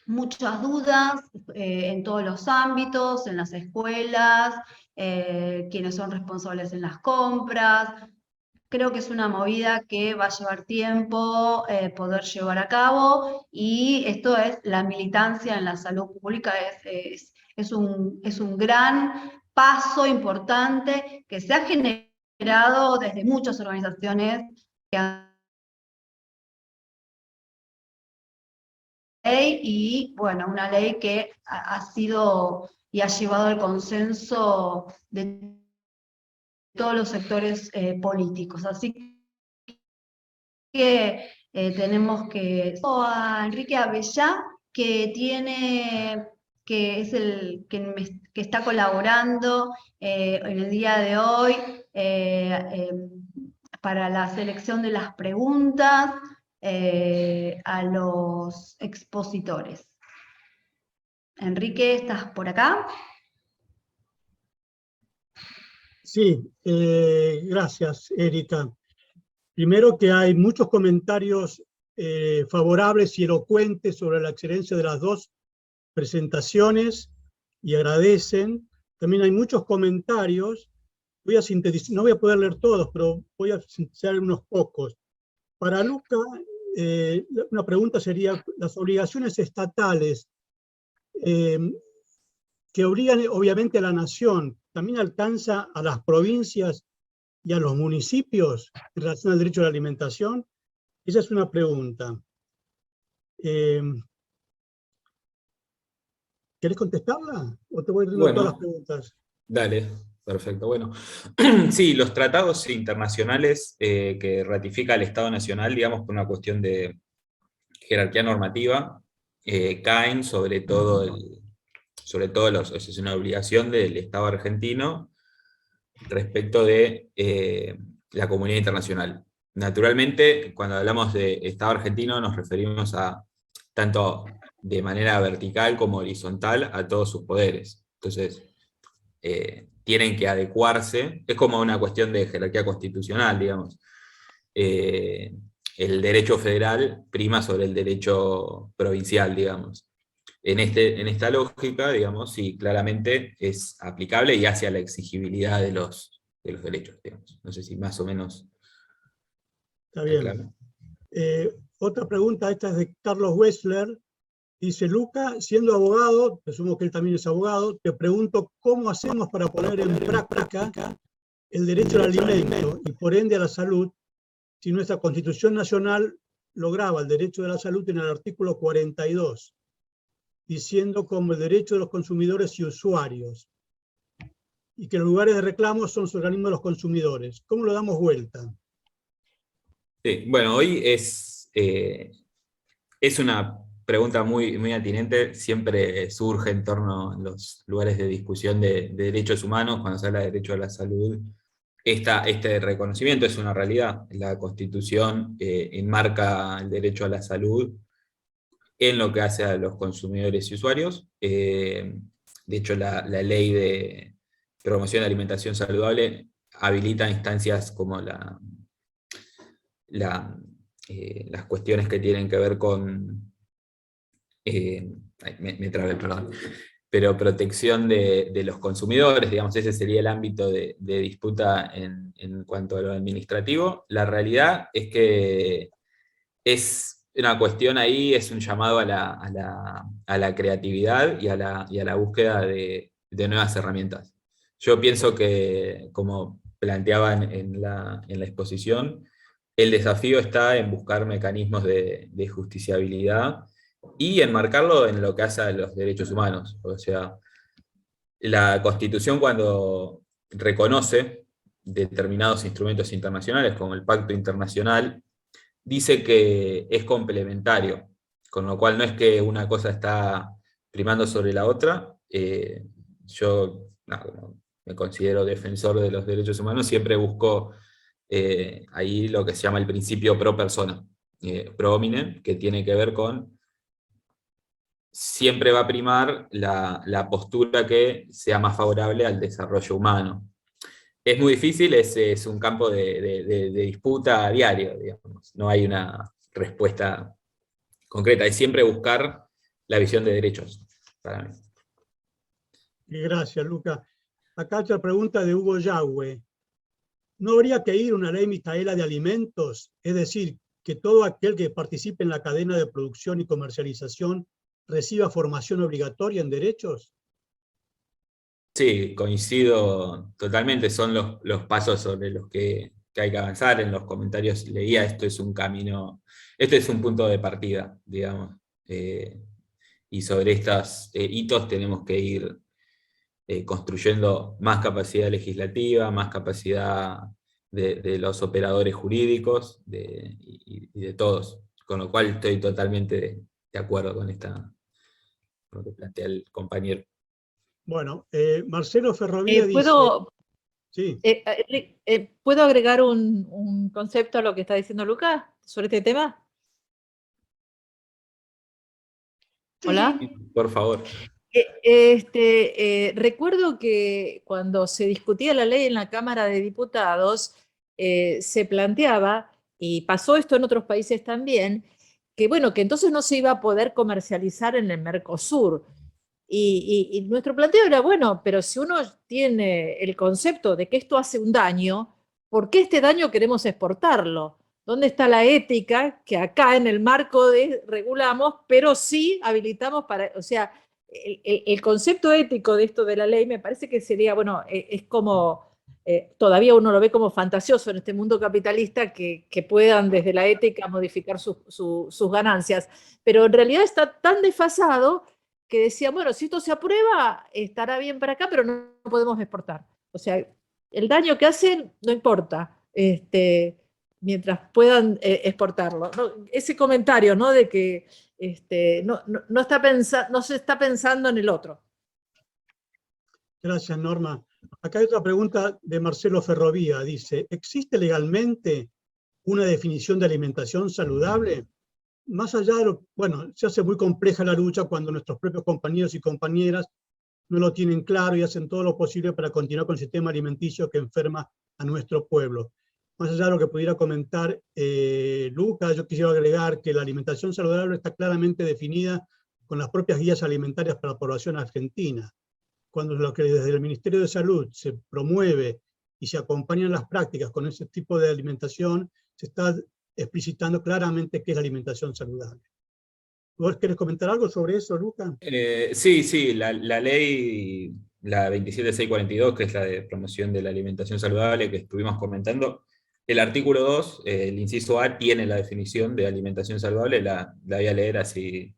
Muchas dudas en todos los ámbitos, en las escuelas, quienes son responsables en las compras. Creo que es una movida que va a llevar tiempo poder llevar a cabo, y esto es la militancia en la salud pública, es un gran paso importante que se ha generado desde muchas organizaciones que han ley, y bueno, una ley que ha sido y ha llevado el consenso de todos los sectores políticos. Así que tenemos que a Enrique Abellá, que es el que está colaborando en el día de hoy para la selección de las preguntas a los expositores. Enrique, ¿estás por acá?
Sí, gracias, Erika. Primero que hay muchos comentarios favorables y elocuentes sobre la excelencia de las dos presentaciones y agradecen. También hay muchos comentarios, voy a sintetizar, no voy a poder leer todos, pero voy a sintetizar unos pocos. Para Luca, una pregunta sería, las obligaciones estatales que obligan obviamente a la nación, ¿también alcanza a las provincias y a los municipios en relación al derecho a la alimentación? Esa es una pregunta. ¿Querés contestarla? ¿O te voy a ir todas las preguntas?
Dale, perfecto. Bueno, sí, los tratados internacionales que ratifica el Estado Nacional, digamos, por una cuestión de jerarquía normativa, caen sobre todo es una obligación del Estado argentino respecto de la comunidad internacional. Naturalmente, cuando hablamos de Estado argentino nos referimos a tanto de manera vertical como horizontal a todos sus poderes. Entonces, tienen que adecuarse, es como una cuestión de jerarquía constitucional, digamos. El derecho federal prima sobre el derecho provincial, digamos. En esta lógica, digamos, sí, claramente es aplicable y hacia la exigibilidad de los derechos, digamos. No sé si más o menos...
Está bien. Claro. Otra pregunta, esta es de Carlos Wessler. Dice, Luca, siendo abogado, presumo que él también es abogado, te pregunto cómo hacemos para poner en práctica el derecho al alimento y por ende a la salud, si nuestra Constitución Nacional lograba el derecho de la salud en el artículo 42, diciendo como el derecho de los consumidores y usuarios, y que los lugares de reclamo son los organismos de los consumidores. ¿Cómo lo damos vuelta?
Sí, bueno, hoy es una pregunta muy, muy atinente, siempre surge en torno a los lugares de discusión de derechos humanos, cuando se habla de derecho a la salud. Este reconocimiento es una realidad. La Constitución enmarca el derecho a la salud en lo que hace a los consumidores y usuarios. De hecho, la ley de promoción de alimentación saludable habilita instancias como las cuestiones que tienen que ver con... me trabé, perdón. Pero protección de los consumidores, digamos, ese sería el ámbito de disputa en cuanto a lo administrativo. La realidad es que es una cuestión ahí, es un llamado a la creatividad y a la búsqueda de nuevas herramientas. Yo pienso que, como planteaban en la exposición, el desafío está en buscar mecanismos de justiciabilidad y enmarcarlo en lo que hace a los derechos humanos. O sea, la Constitución, cuando reconoce determinados instrumentos internacionales, como el Pacto Internacional, dice que es complementario, con lo cual no es que una cosa está primando sobre la otra. Yo me considero defensor de los derechos humanos, siempre busco ahí lo que se llama el principio pro persona, pro hominem, que tiene que ver con siempre va a primar la postura que sea más favorable al desarrollo humano. Es muy difícil, es un campo de disputa diario, digamos. No hay una respuesta concreta, es siempre buscar la visión de derechos, para mí.
Gracias, Luca. Acá otra pregunta de Hugo Yagüe. ¿No habría que ir una ley Micaela de alimentos? Es decir, que todo aquel que participe en la cadena de producción y comercialización reciba formación obligatoria en derechos?
Sí, coincido totalmente, son los pasos sobre los que hay que avanzar. En los comentarios leía, esto es un camino, este es un punto de partida, digamos, y sobre estos hitos tenemos que ir construyendo más capacidad legislativa, más capacidad de los operadores jurídicos y de todos, con lo cual estoy totalmente de acuerdo con lo que plantea el compañero.
Bueno, Marcelo Ferrovía
¿puedo,
dice...
Sí. ¿Puedo agregar un concepto a lo que está diciendo Lucas sobre este tema? ¿Hola?
Por favor.
Recuerdo que cuando se discutía la ley en la Cámara de Diputados, se planteaba, y pasó esto en otros países también, que bueno, que entonces no se iba a poder comercializar en el Mercosur. Y nuestro planteo era, bueno, pero si uno tiene el concepto de que esto hace un daño, ¿por qué este daño queremos exportarlo? ¿Dónde está la ética que acá en el marco de regulamos, pero sí habilitamos para, o sea, el concepto ético de esto de la ley me parece que sería, bueno, es como, todavía uno lo ve como fantasioso en este mundo capitalista que puedan desde la ética modificar sus ganancias, pero en realidad está tan desfasado que decía, bueno, si esto se aprueba, estará bien para acá, pero no podemos exportar. O sea, el daño que hacen no importa, mientras puedan exportarlo. ¿No? Ese comentario, ¿no? De que no se está pensando en el otro.
Gracias, Norma. Acá hay otra pregunta de Marcelo Ferrovía. Dice, ¿existe legalmente una definición de alimentación saludable? Más allá de lo, bueno, se hace muy compleja la lucha cuando nuestros propios compañeros y compañeras no lo tienen claro y hacen todo lo posible para continuar con el sistema alimenticio que enferma a nuestro pueblo. Más allá de lo que pudiera comentar Lucas, yo quisiera agregar que la alimentación saludable está claramente definida con las propias guías alimentarias para la población argentina. Cuando lo que desde el Ministerio de Salud se promueve y se acompañan las prácticas con ese tipo de alimentación, se está explicitando claramente qué es la alimentación saludable. ¿Vos querés comentar algo sobre eso, Luca?
Sí, la ley, la 27642, que es la de promoción de la alimentación saludable que estuvimos comentando, el artículo 2, el inciso A, tiene la definición de alimentación saludable, la voy a leer así.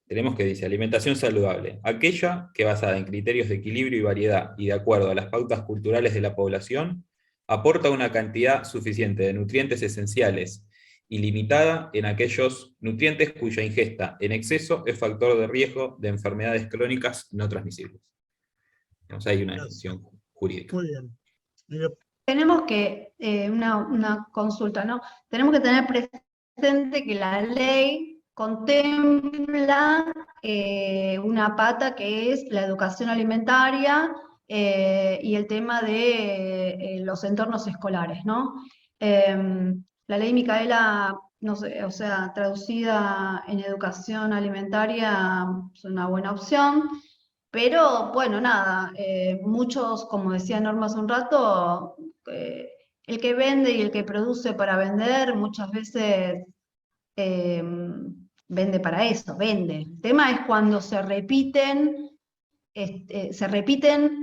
Tenemos que dice, alimentación saludable, aquella que basada en criterios de equilibrio y variedad y de acuerdo a las pautas culturales de la población, aporta una cantidad suficiente de nutrientes esenciales y limitada en aquellos nutrientes cuya ingesta en exceso es factor de riesgo de enfermedades crónicas no transmisibles. Entonces hay una definición jurídica.
Muy bien.
Tenemos que, una consulta, ¿no? Tenemos que tener presente que la ley contempla una pata que es la educación alimentaria y el tema de los entornos escolares, ¿no? La ley Micaela, no sé, o sea, traducida en educación alimentaria es una buena opción, pero bueno, nada, muchos, como decía Norma hace un rato, el que vende y el que produce para vender muchas veces vende para eso, vende. El tema es cuando se repiten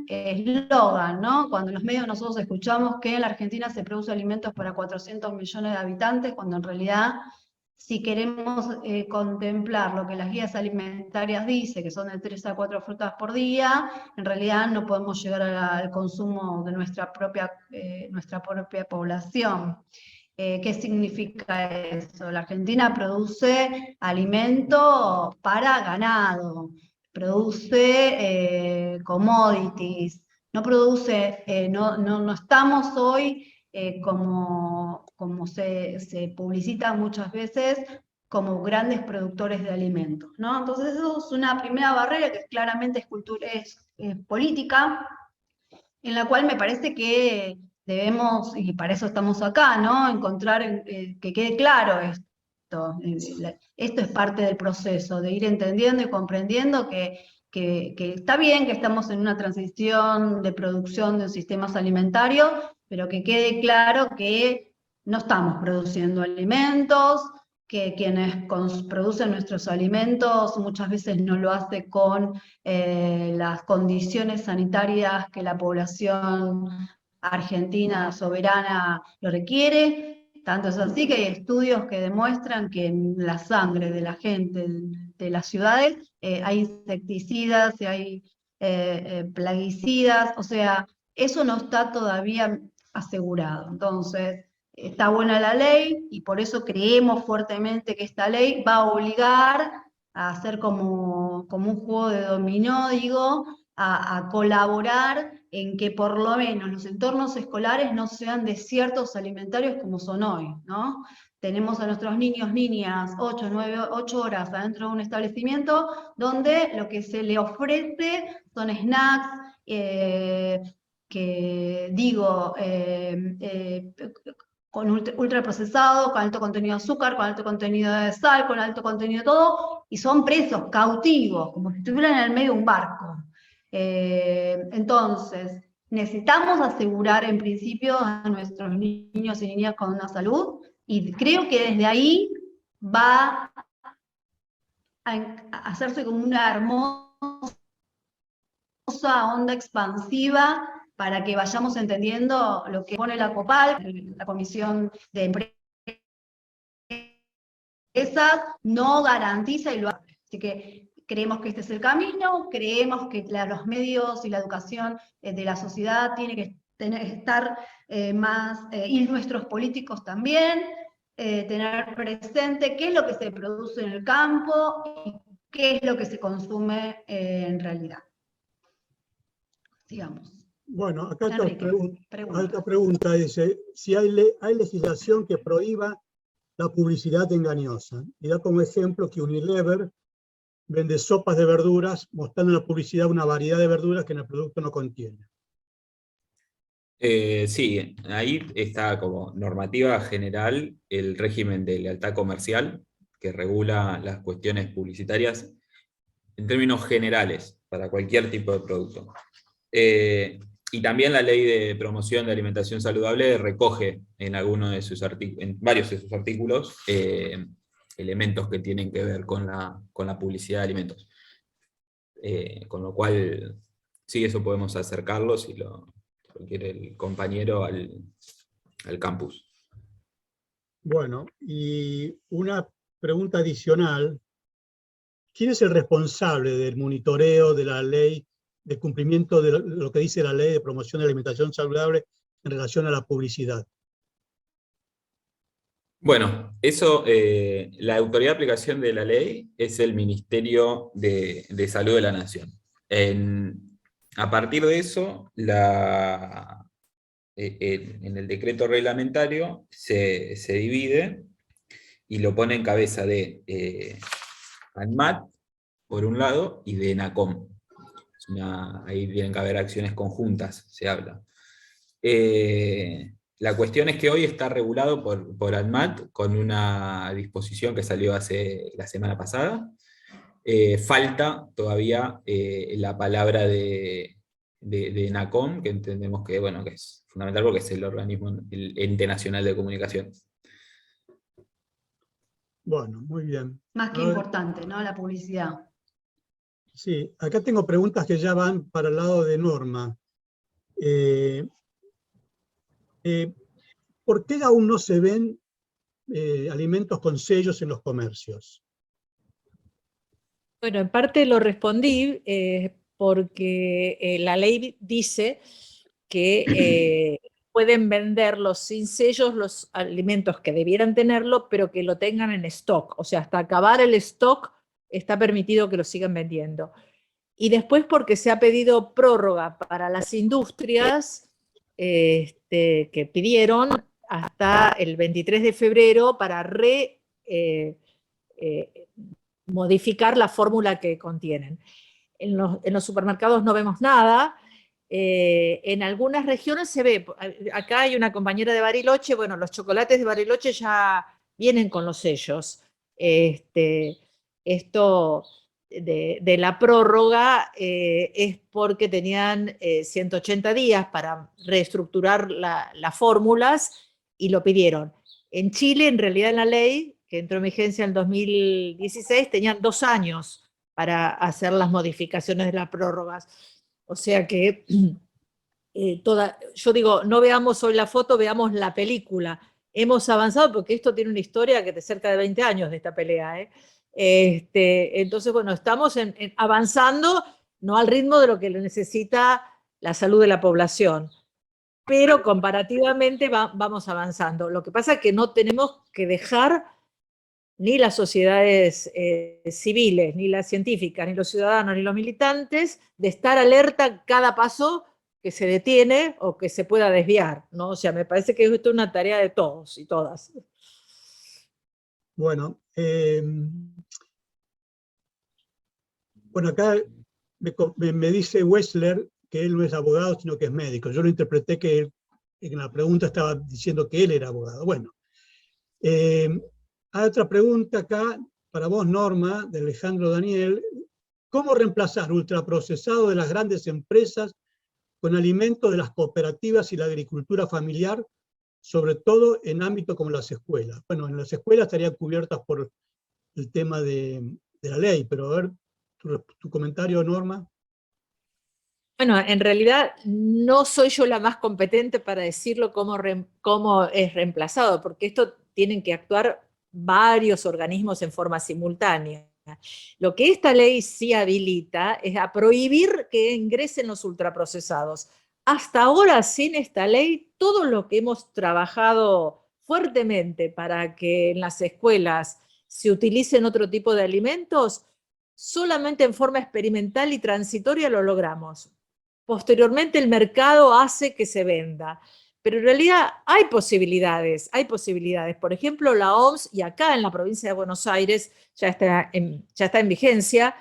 eslogan, ¿no? Cuando en los medios nosotros escuchamos que en la Argentina se produce alimentos para 400 millones de habitantes, cuando en realidad, si queremos contemplar lo que las guías alimentarias dicen, que son de 3 a 4 frutas por día, en realidad no podemos llegar al consumo de nuestra propia población. ¿Qué significa eso? La Argentina produce alimento para ganado, produce commodities, no produce, no estamos hoy como se publicita muchas veces como grandes productores de alimentos, ¿no? Entonces eso es una primera barrera que claramente es política, en la cual me parece que debemos, y para eso estamos acá, ¿no? Encontrar, que quede claro esto. Esto es parte del proceso, de ir entendiendo y comprendiendo que está bien que estamos en una transición de producción de sistemas alimentarios, pero que quede claro que no estamos produciendo alimentos, que quienes producen nuestros alimentos muchas veces no lo hace con las condiciones sanitarias que la población argentina soberana lo requiere. Tanto es así que hay estudios que demuestran que en la sangre de la gente de las ciudades hay insecticidas, hay plaguicidas, o sea, eso no está todavía asegurado. Entonces, está buena la ley y por eso creemos fuertemente que esta ley va a obligar a hacer como un juego de dominó, digo, a colaborar en que por lo menos los entornos escolares no sean desiertos alimentarios como son hoy, ¿no? tenemos a nuestros niños, niñas, 8, 9, 8 horas adentro de un establecimiento donde lo que se le ofrece son snacks, con ultraprocesado, con alto contenido de azúcar, con alto contenido de sal, con alto contenido de todo, y son presos, cautivos, como si estuvieran en el medio de un barco. Entonces, necesitamos asegurar en principio a nuestros niños y niñas con una salud, y creo que desde ahí va a hacerse como una hermosa onda expansiva para que vayamos entendiendo lo que pone la COPAL, la Comisión de Empresas, no garantiza y lo hace. Así que creemos que este es el camino, creemos que los medios y la educación de la sociedad tiene que estar más, y nuestros políticos también, tener presente qué es lo que se produce en el campo y qué es lo que se consume en realidad. Sigamos.
Bueno, acá otra pregunta dice, si hay legislación que prohíba la publicidad engañosa. Y da como ejemplo que Unilever vende sopas de verduras mostrando en la publicidad una variedad de verduras que en el producto no contiene.
Sí, ahí está como normativa general el régimen de lealtad comercial que regula las cuestiones publicitarias en términos generales para cualquier tipo de producto. Y también la ley de promoción de alimentación saludable recoge en varios de sus artículos elementos que tienen que ver con la publicidad de alimentos. Con lo cual, sí, eso podemos acercarlo si lo quiere el compañero al campus.
Bueno, y una pregunta adicional. ¿Quién es el responsable del monitoreo de la ley, del cumplimiento de lo que dice la ley de promoción de alimentación saludable en relación a la publicidad?
Bueno, eso, la autoridad de aplicación de la ley es el Ministerio de Salud de la Nación. A partir de eso, en el decreto reglamentario se divide y lo pone en cabeza de ANMAT, por un lado, y de ENACOM. Ahí tienen que haber acciones conjuntas, se habla. La cuestión es que hoy está regulado por ANMAT con una disposición que salió la semana pasada. Falta todavía la palabra de ENACOM, que entendemos que, bueno, que es fundamental porque es el organismo, el ente nacional de comunicación.
Bueno, muy bien.
Más que importante, ¿no? La publicidad.
Sí, acá tengo preguntas que ya van para el lado de Norma. ¿Por qué aún no se ven alimentos con sellos en los comercios?
Bueno, en parte lo respondí porque la ley dice que pueden venderlos sin sellos los alimentos que debieran tenerlo, pero que lo tengan en stock. O sea, hasta acabar el stock está permitido que lo sigan vendiendo. Y después porque se ha pedido prórroga para las industrias que pidieron hasta el 23 de febrero para modificar la fórmula que contienen. En los supermercados no vemos nada. En algunas regiones se ve, acá hay una compañera de Bariloche, bueno, los chocolates de Bariloche ya vienen con los sellos. Esto de la prórroga es porque tenían 180 días para reestructurar las fórmulas y lo pidieron. En Chile, en realidad, en la ley, que entró en vigencia en el 2016, tenían 2 años para hacer las modificaciones de las prórrogas. O sea que, yo digo, no veamos hoy la foto, veamos la película. Hemos avanzado porque esto tiene una historia que de cerca de 20 años de esta pelea, entonces, bueno, estamos avanzando, no al ritmo de lo que necesita la salud de la población, pero comparativamente vamos avanzando. Lo que pasa es que no tenemos que dejar ni las sociedades civiles, ni las científicas, ni los ciudadanos, ni los militantes, de estar alerta cada paso que se detiene o que se pueda desviar, ¿no? O sea, me parece que esto es una tarea de todos y todas.
Bueno, bueno, acá me dice Wessler que él no es abogado, sino que es médico. Yo lo interpreté que él, en la pregunta estaba diciendo que él era abogado. Bueno, hay otra pregunta acá para vos, Norma, de Alejandro Daniel. ¿Cómo reemplazar ultraprocesado de las grandes empresas con alimentos de las cooperativas y la agricultura familiar, sobre todo en ámbitos como las escuelas? Bueno, en las escuelas estarían cubiertas por el tema de la ley, pero a ver, tu comentario, Norma.
Bueno, en realidad no soy yo la más competente para decirlo cómo es reemplazado, porque esto tienen que actuar varios organismos en forma simultánea. Lo que esta ley sí habilita es a prohibir que ingresen los ultraprocesados. Hasta ahora, sin esta ley, todo lo que hemos trabajado fuertemente para que en las escuelas se utilicen otro tipo de alimentos, solamente en forma experimental y transitoria lo logramos. Posteriormente el mercado hace que se venda. Pero en realidad hay posibilidades, hay posibilidades. Por ejemplo, la OMS, y acá en la provincia de Buenos Aires ya está en vigencia,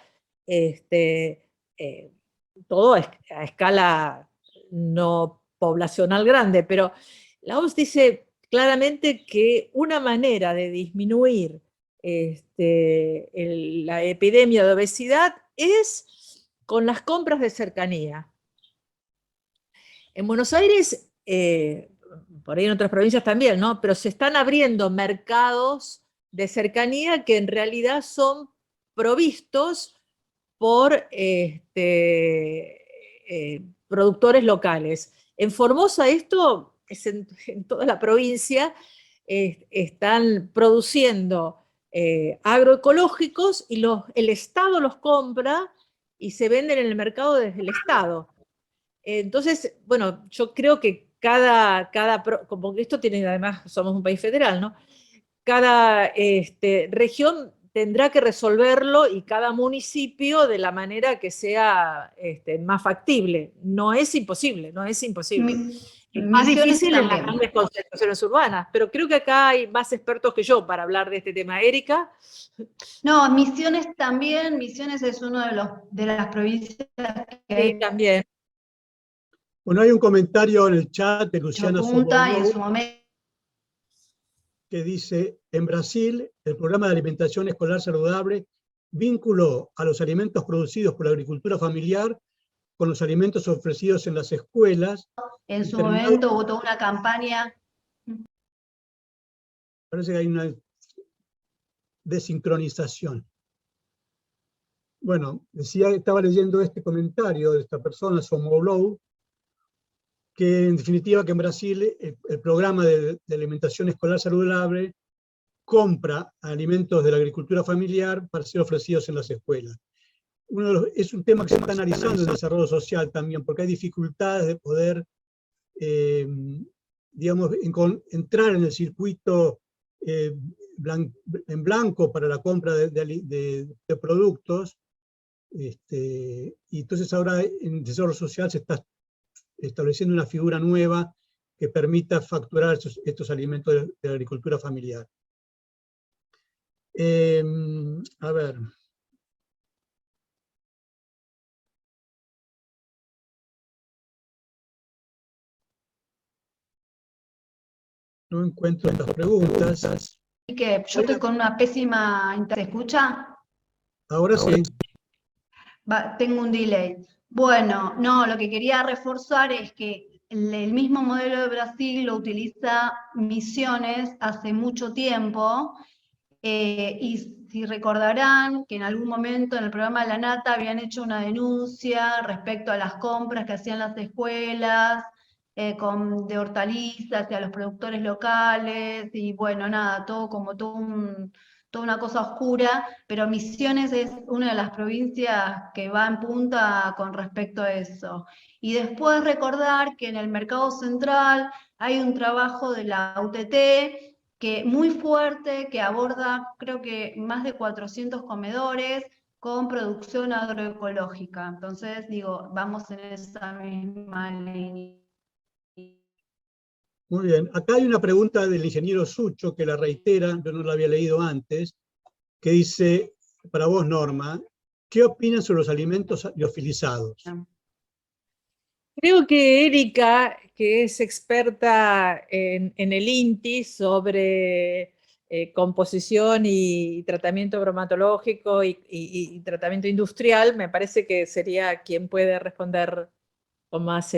todo a escala no poblacional grande, pero la OMS dice claramente que una manera de disminuir la epidemia de obesidad es con las compras de cercanía. En Buenos Aires, por ahí en otras provincias también, ¿no? Pero se están abriendo mercados de cercanía que en realidad son provistos por productores locales. En Formosa esto es en toda la provincia, están produciendo agroecológicos y el Estado los compra y se venden en el mercado desde el Estado. Entonces, bueno, yo creo que como esto tiene, además, somos un país federal, ¿no? Cada región tendrá que resolverlo y cada municipio de la manera que sea más factible. No es imposible, no es imposible. Es más difícil en las grandes concentraciones urbanas, pero creo que acá hay más expertos que yo para hablar de este tema. Erika.
No, Misiones también, Misiones es uno de las provincias que hay.
Sí, también.
Bueno, hay un comentario en el chat de Luciana Sobornou, que dice, en Brasil, el programa de alimentación escolar saludable vinculó a los alimentos producidos por la agricultura familiar con los alimentos ofrecidos en las escuelas.
En su momento hubo toda una campaña.
Parece que hay una desincronización. Bueno, estaba leyendo este comentario de esta persona, Sobornou, que en definitiva que en Brasil el programa de alimentación escolar saludable compra alimentos de la agricultura familiar para ser ofrecidos en las escuelas. Es un tema que se está analizando en el desarrollo social también, porque hay dificultades de poder, digamos, entrar en el circuito en blanco para la compra de productos, y entonces ahora en el desarrollo social se está estableciendo una figura nueva que permita facturar estos alimentos de la agricultura familiar. A ver. No encuentro estas preguntas.
¿Y que yo estoy con una pésima ¿se escucha?
Ahora sí.
Tengo un delay. Bueno, no, lo que quería reforzar es que el mismo modelo de Brasil lo utiliza Misiones hace mucho tiempo, y si recordarán que en algún momento en el programa de La Nata habían hecho una denuncia respecto a las compras que hacían las escuelas, de hortalizas y a los productores locales, y bueno, nada, todo como toda una cosa oscura, pero Misiones es una de las provincias que va en punta con respecto a eso. Y después recordar que en el Mercado Central hay un trabajo de la UTT muy fuerte, que aborda creo que más de 400 comedores con producción agroecológica. Entonces, digo, vamos en esa misma línea.
Muy bien. Acá hay una pregunta del ingeniero Sucho, que la reitera, yo no la había leído antes, que dice, para vos, Norma, ¿qué opinan sobre los alimentos liofilizados?
Creo que Erika, que es experta en el INTI sobre composición y tratamiento bromatológico y tratamiento industrial, me parece que sería quien puede responder con más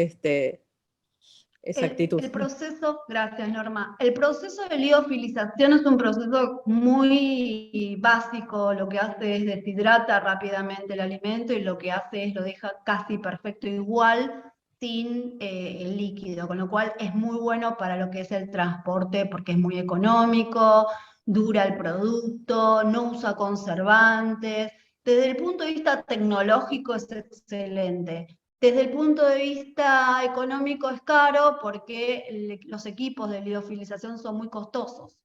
exactitud.
El proceso, gracias Norma, el proceso de liofilización es un proceso muy básico, lo que hace es deshidrata rápidamente el alimento y lo que hace es lo deja casi perfecto igual sin el líquido, con lo cual es muy bueno para lo que es el transporte porque es muy económico, dura el producto, no usa conservantes, desde el punto de vista tecnológico es excelente. Desde el punto de vista económico es caro porque los equipos de liofilización son muy costosos.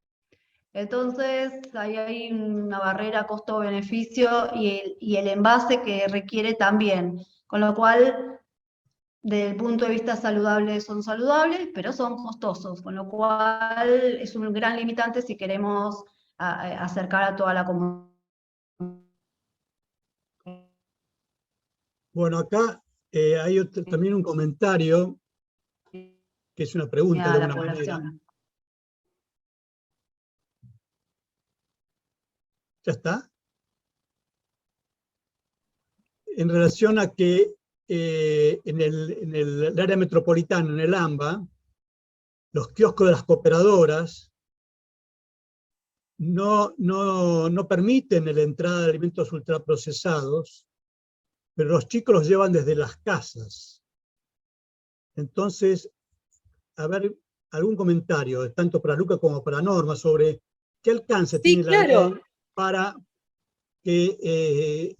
Entonces, ahí hay una barrera costo-beneficio y el envase que requiere también. Con lo cual, desde el punto de vista saludable son saludables, pero son costosos. Con lo cual, es un gran limitante si queremos acercar a toda la comunidad.
Bueno, acá hay también un comentario, que es una pregunta de
la
alguna manera.
población.
¿Ya está? En relación a que en el área metropolitana, en el AMBA, los kioscos de las cooperadoras no permiten la entrada de alimentos ultraprocesados, pero los chicos los llevan desde las casas. Entonces, a ver, algún comentario, tanto para Luca como para Norma, sobre qué alcance tiene la ley para que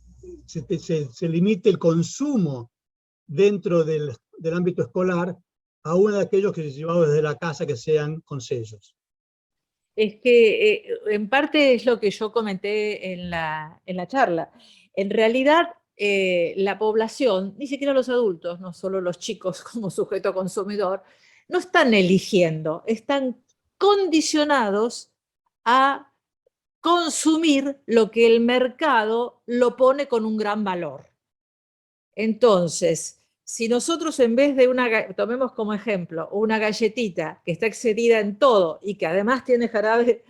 se limite el consumo dentro del ámbito escolar a uno de aquellos que se llevaban desde la casa que sean con sellos.
Es que en parte es lo que yo comenté en la charla. En realidad, la población, ni siquiera los adultos, no solo los chicos como sujeto consumidor, no están eligiendo, están condicionados a consumir lo que el mercado lo pone con un gran valor. Entonces, si nosotros en vez de tomemos como ejemplo una galletita que está excedida en todo y que además tiene jarabe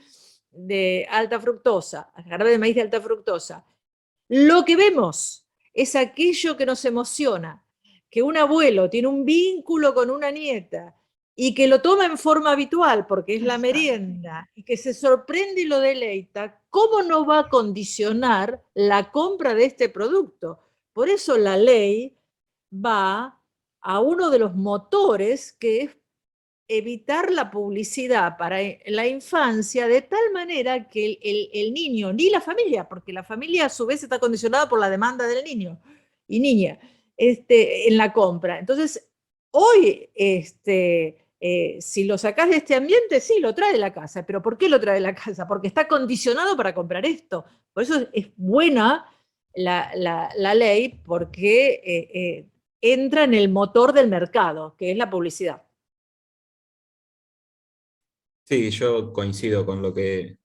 de alta fructosa, jarabe de maíz de alta fructosa, lo que vemos es aquello que nos emociona, que un abuelo tiene un vínculo con una nieta y que lo toma en forma habitual porque es la merienda y que se sorprende y lo deleita, ¿cómo no va a condicionar la compra de este producto? Por eso la ley va a uno de los motores que es evitar la publicidad para la infancia de tal manera que el niño, ni la familia, porque la familia a su vez está condicionada por la demanda del niño y niña en la compra. Entonces, hoy, si lo sacás de este ambiente, sí, lo trae de la casa. ¿Pero por qué lo trae de la casa? Porque está condicionado para comprar esto. Por eso es buena la ley, porque entra en el motor del mercado, que es la publicidad.
Sí, yo coincido con lo que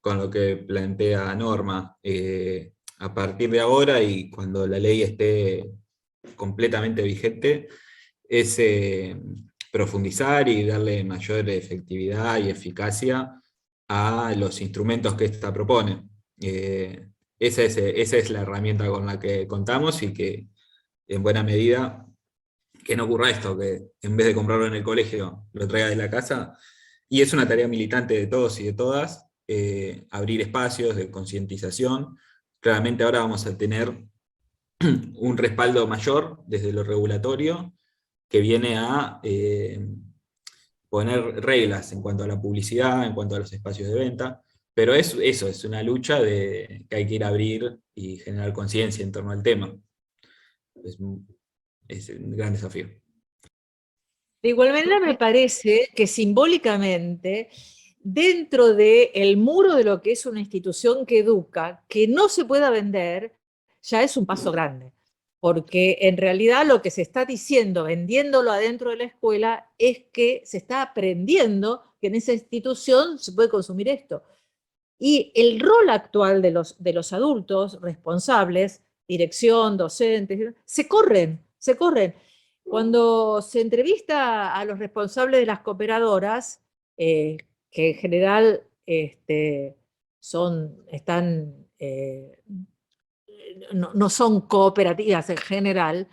plantea Norma. A partir de ahora y cuando la ley esté completamente vigente, es profundizar y darle mayor efectividad y eficacia a los instrumentos que ésta propone. Esa es la herramienta con la que contamos y que, en buena medida, que no ocurra esto, que en vez de comprarlo en el colegio, lo traiga de la casa. Y es una tarea militante de todos y de todas, abrir espacios de concientización. Claramente ahora vamos a tener un respaldo mayor desde lo regulatorio, que viene a poner reglas en cuanto a la publicidad, en cuanto a los espacios de venta, pero eso es una lucha que hay que ir a abrir y generar conciencia en torno al tema. Es un gran desafío.
De igual manera me parece que simbólicamente, dentro del muro de lo que es una institución que educa, que no se pueda vender, ya es un paso grande. porque en realidad lo que se está diciendo, vendiéndolo adentro de la escuela, es que se está aprendiendo que en esa institución se puede consumir esto. Y el rol actual de los adultos responsables, dirección, docentes, se corren. Cuando se entrevista a los responsables de las cooperadoras, que en general no son cooperativas en general,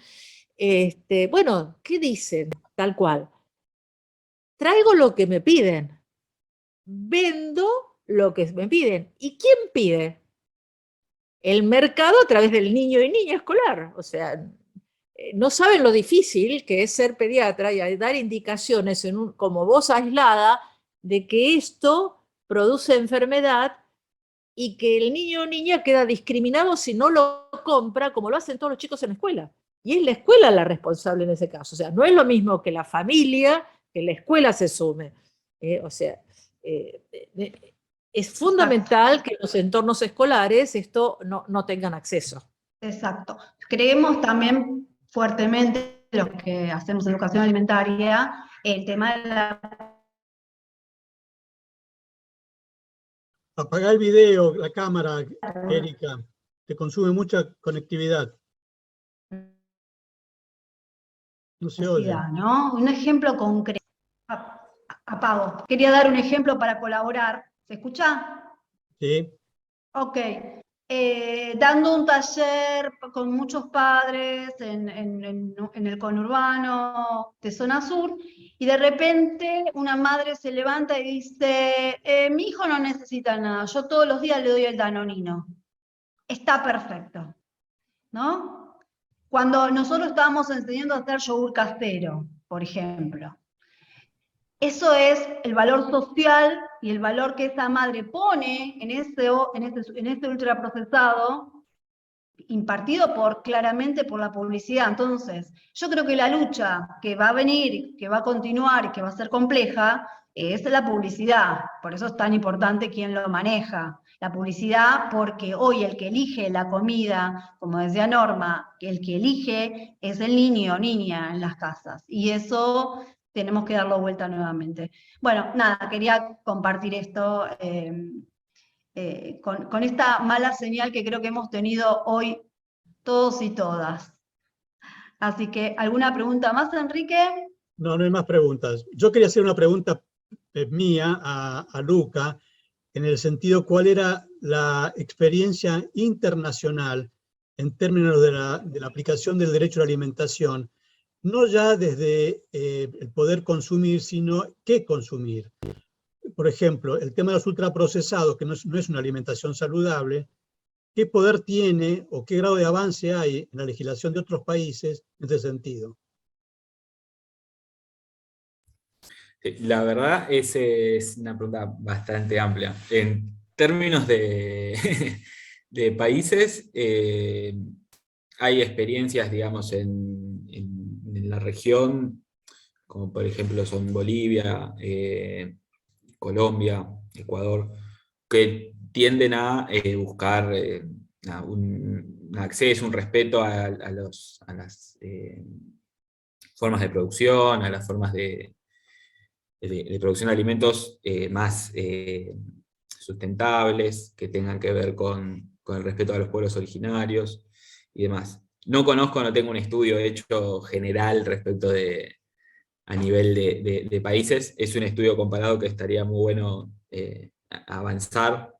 bueno, ¿qué dicen? Tal cual. Traigo lo que me piden, vendo lo que me piden. ¿Y quién pide? El mercado a través del niño y niña escolar. O sea, no saben lo difícil que es ser pediatra y dar indicaciones como voz aislada de que esto produce enfermedad y que el niño o niña queda discriminado si no lo compra, como lo hacen todos los chicos en la escuela. Y es la escuela la responsable en ese caso. O sea, no es lo mismo que la familia, que la escuela se sume. Es fundamental que los entornos escolares esto no tengan acceso.
Exacto. Creemos también fuertemente, los que hacemos educación alimentaria, el tema de la...
Apagá el video, la cámara, Erika. Te consume mucha conectividad. No se oye.
¿no? Un ejemplo concreto. Apago. Quería dar un ejemplo para colaborar. ¿Se escucha?
Sí.
Ok. Dando un taller con muchos padres en el conurbano de zona sur, y de repente una madre se levanta y dice, mi hijo no necesita nada, yo todos los días le doy el danonino. Está perfecto, ¿no? Cuando nosotros estábamos enseñando a hacer yogur casero, por ejemplo. Eso es el valor social y el valor que esa madre pone en este ultraprocesado, impartido claramente por la publicidad. Entonces, yo creo que la lucha que va a venir, que va a continuar y que va a ser compleja, es la publicidad. Por eso es tan importante quién lo maneja. La publicidad, porque hoy el que elige la comida, como decía Norma, el que elige es el niño o niña en las casas. Y eso tenemos que darlo vuelta nuevamente. Bueno, nada, quería compartir esto con esta mala señal que creo que hemos tenido hoy todos y todas. Así que, ¿alguna pregunta más, Enrique?
No, no hay más preguntas. Yo quería hacer una pregunta mía a Luca, en el sentido, ¿cuál era la experiencia internacional en términos de la aplicación del derecho a la alimentación? No ya desde el poder consumir, sino qué consumir. Por ejemplo, el tema de los ultraprocesados, que no es una alimentación saludable, ¿qué poder tiene o qué grado de avance hay en la legislación de otros países en ese sentido?
La verdad, es una pregunta bastante amplia. En términos de países, hay experiencias, digamos, en la región, como por ejemplo son Bolivia, Colombia, Ecuador, que tienden a buscar un acceso, un respeto a las formas de producción, a las formas de producción de alimentos más sustentables, que tengan que ver con el respeto a los pueblos originarios y demás. No conozco, no tengo un estudio hecho general respecto a nivel de países. Es un estudio comparado que estaría muy bueno avanzar.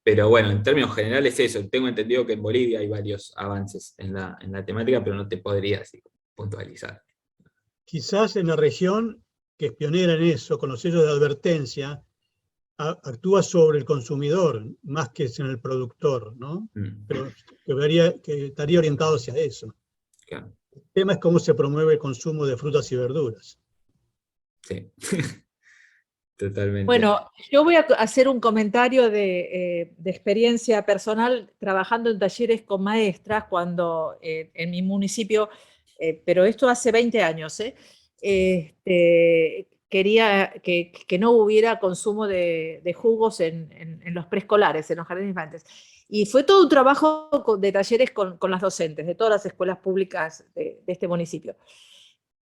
Pero bueno, en términos generales eso. Tengo entendido que en Bolivia hay varios avances en la temática, pero no te podría así puntualizar.
Quizás en la región, que es pionera en eso, con los sellos de advertencia, actúa sobre el consumidor más que en el productor, ¿no? Pero que estaría orientado hacia eso.
Claro.
El tema es cómo se promueve el consumo de frutas y verduras.
Sí, totalmente.
Bueno, yo voy a hacer un comentario de experiencia personal trabajando en talleres con maestras cuando en mi municipio, pero esto hace 20 años, quería que no hubiera consumo de jugos en los preescolares, en los jardines infantes. Y fue todo un trabajo de talleres con las docentes de todas las escuelas públicas de este municipio.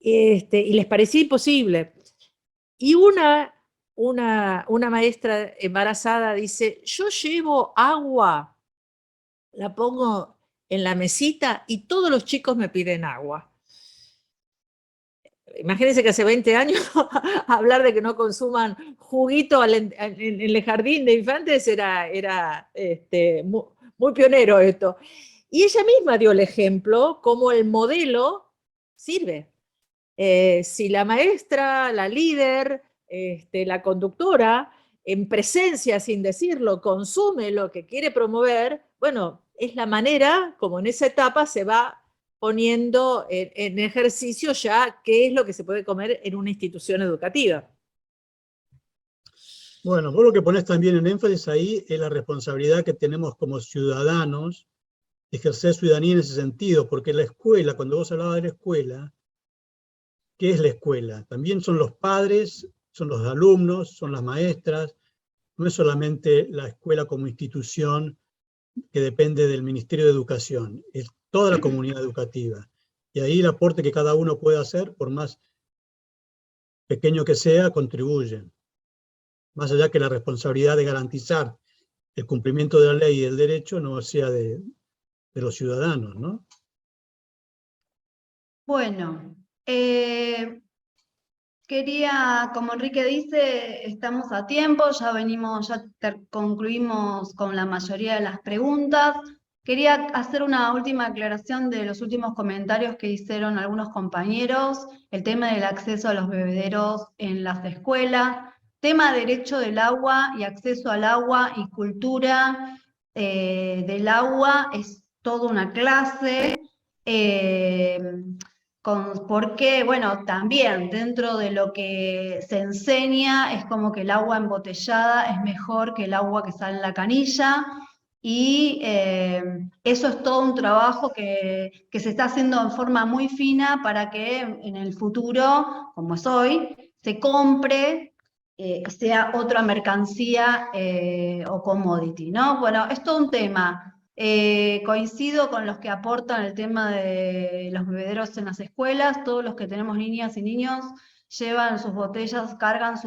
Y les parecía imposible. Y una maestra embarazada dice, yo llevo agua, la pongo en la mesita y todos los chicos me piden agua. Imagínense que hace 20 años hablar de que no consuman juguito en el jardín de infantes era muy pionero esto. Y ella misma dio el ejemplo cómo el modelo sirve. Si la maestra, la líder, la conductora, en presencia, sin decirlo, consume lo que quiere promover, bueno, es la manera como en esa etapa se va poniendo en ejercicio ya qué es lo que se puede comer en una institución educativa.
Bueno, vos lo que ponés también en énfasis ahí es la responsabilidad que tenemos como ciudadanos de ejercer ciudadanía en ese sentido, porque la escuela, cuando vos hablabas de la escuela, ¿qué es la escuela? También son los padres, son los alumnos, son las maestras, no es solamente la escuela como institución que depende del Ministerio de Educación, es toda la comunidad educativa. Y ahí el aporte que cada uno puede hacer, por más pequeño que sea, contribuye. Más allá que la responsabilidad de garantizar el cumplimiento de la ley y el derecho no sea de los ciudadanos, ¿no?
Bueno, quería, como Enrique dice, estamos a tiempo, ya concluimos con la mayoría de las preguntas. Quería hacer una última aclaración de los últimos comentarios que hicieron algunos compañeros, el tema del acceso a los bebederos en las escuelas, tema derecho del agua y acceso al agua y cultura del agua, es toda una clase. Porque, bueno, también dentro de lo que se enseña es como que el agua embotellada es mejor que el agua que sale en la canilla, y eso es todo un trabajo que se está haciendo en forma muy fina para que en el futuro, como es hoy, se compre, sea otra mercancía o commodity, ¿no? Bueno, es todo un tema. Coincido con los que aportan el tema de los bebederos en las escuelas. Todos los que tenemos niñas y niños llevan sus botellas,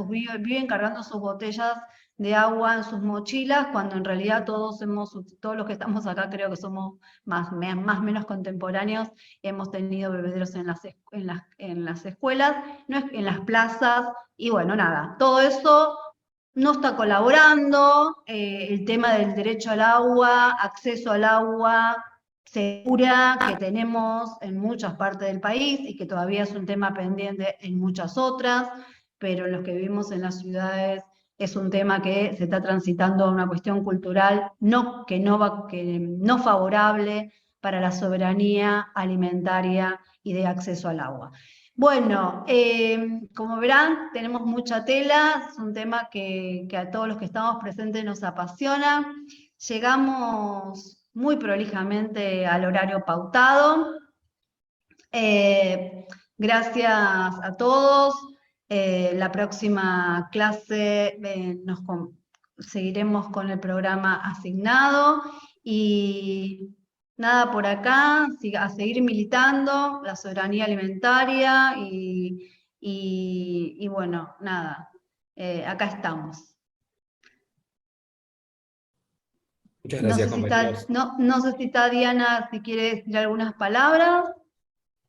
viven cargando sus botellas de agua en sus mochilas, cuando en realidad todos los que estamos acá, creo que somos más o menos contemporáneos, hemos tenido bebederos en las escuelas, en las plazas, y bueno, nada, todo eso no está colaborando. El tema del derecho al agua, acceso al agua segura que tenemos en muchas partes del país y que todavía es un tema pendiente en muchas otras, pero los que vivimos en las ciudades es un tema que se está transitando a una cuestión cultural no favorable para la soberanía alimentaria y de acceso al agua. Bueno, como verán, tenemos mucha tela, es un tema que a todos los que estamos presentes nos apasiona. Llegamos muy prolijamente al horario pautado. Gracias a todos. La próxima clase seguiremos con el programa asignado, y nada, por acá, a seguir militando la soberanía alimentaria y bueno, nada, acá estamos.
Muchas gracias, compañeros.
No sé si está Diana, si quiere decir algunas palabras.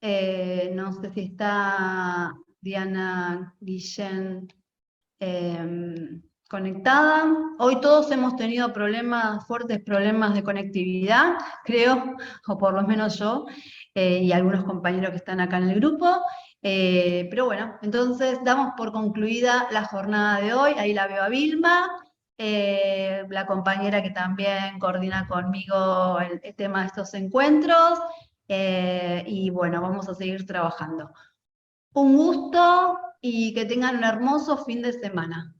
No sé si está Diana Guillén conectada. Hoy todos hemos tenido fuertes problemas de conectividad, creo, o por lo menos yo, y algunos compañeros que están acá en el grupo. Pero bueno, entonces damos por concluida la jornada de hoy. Ahí la veo a Vilma, la compañera que también coordina conmigo el tema de estos encuentros. Y bueno, vamos a seguir trabajando. Un gusto y que tengan un hermoso fin de semana.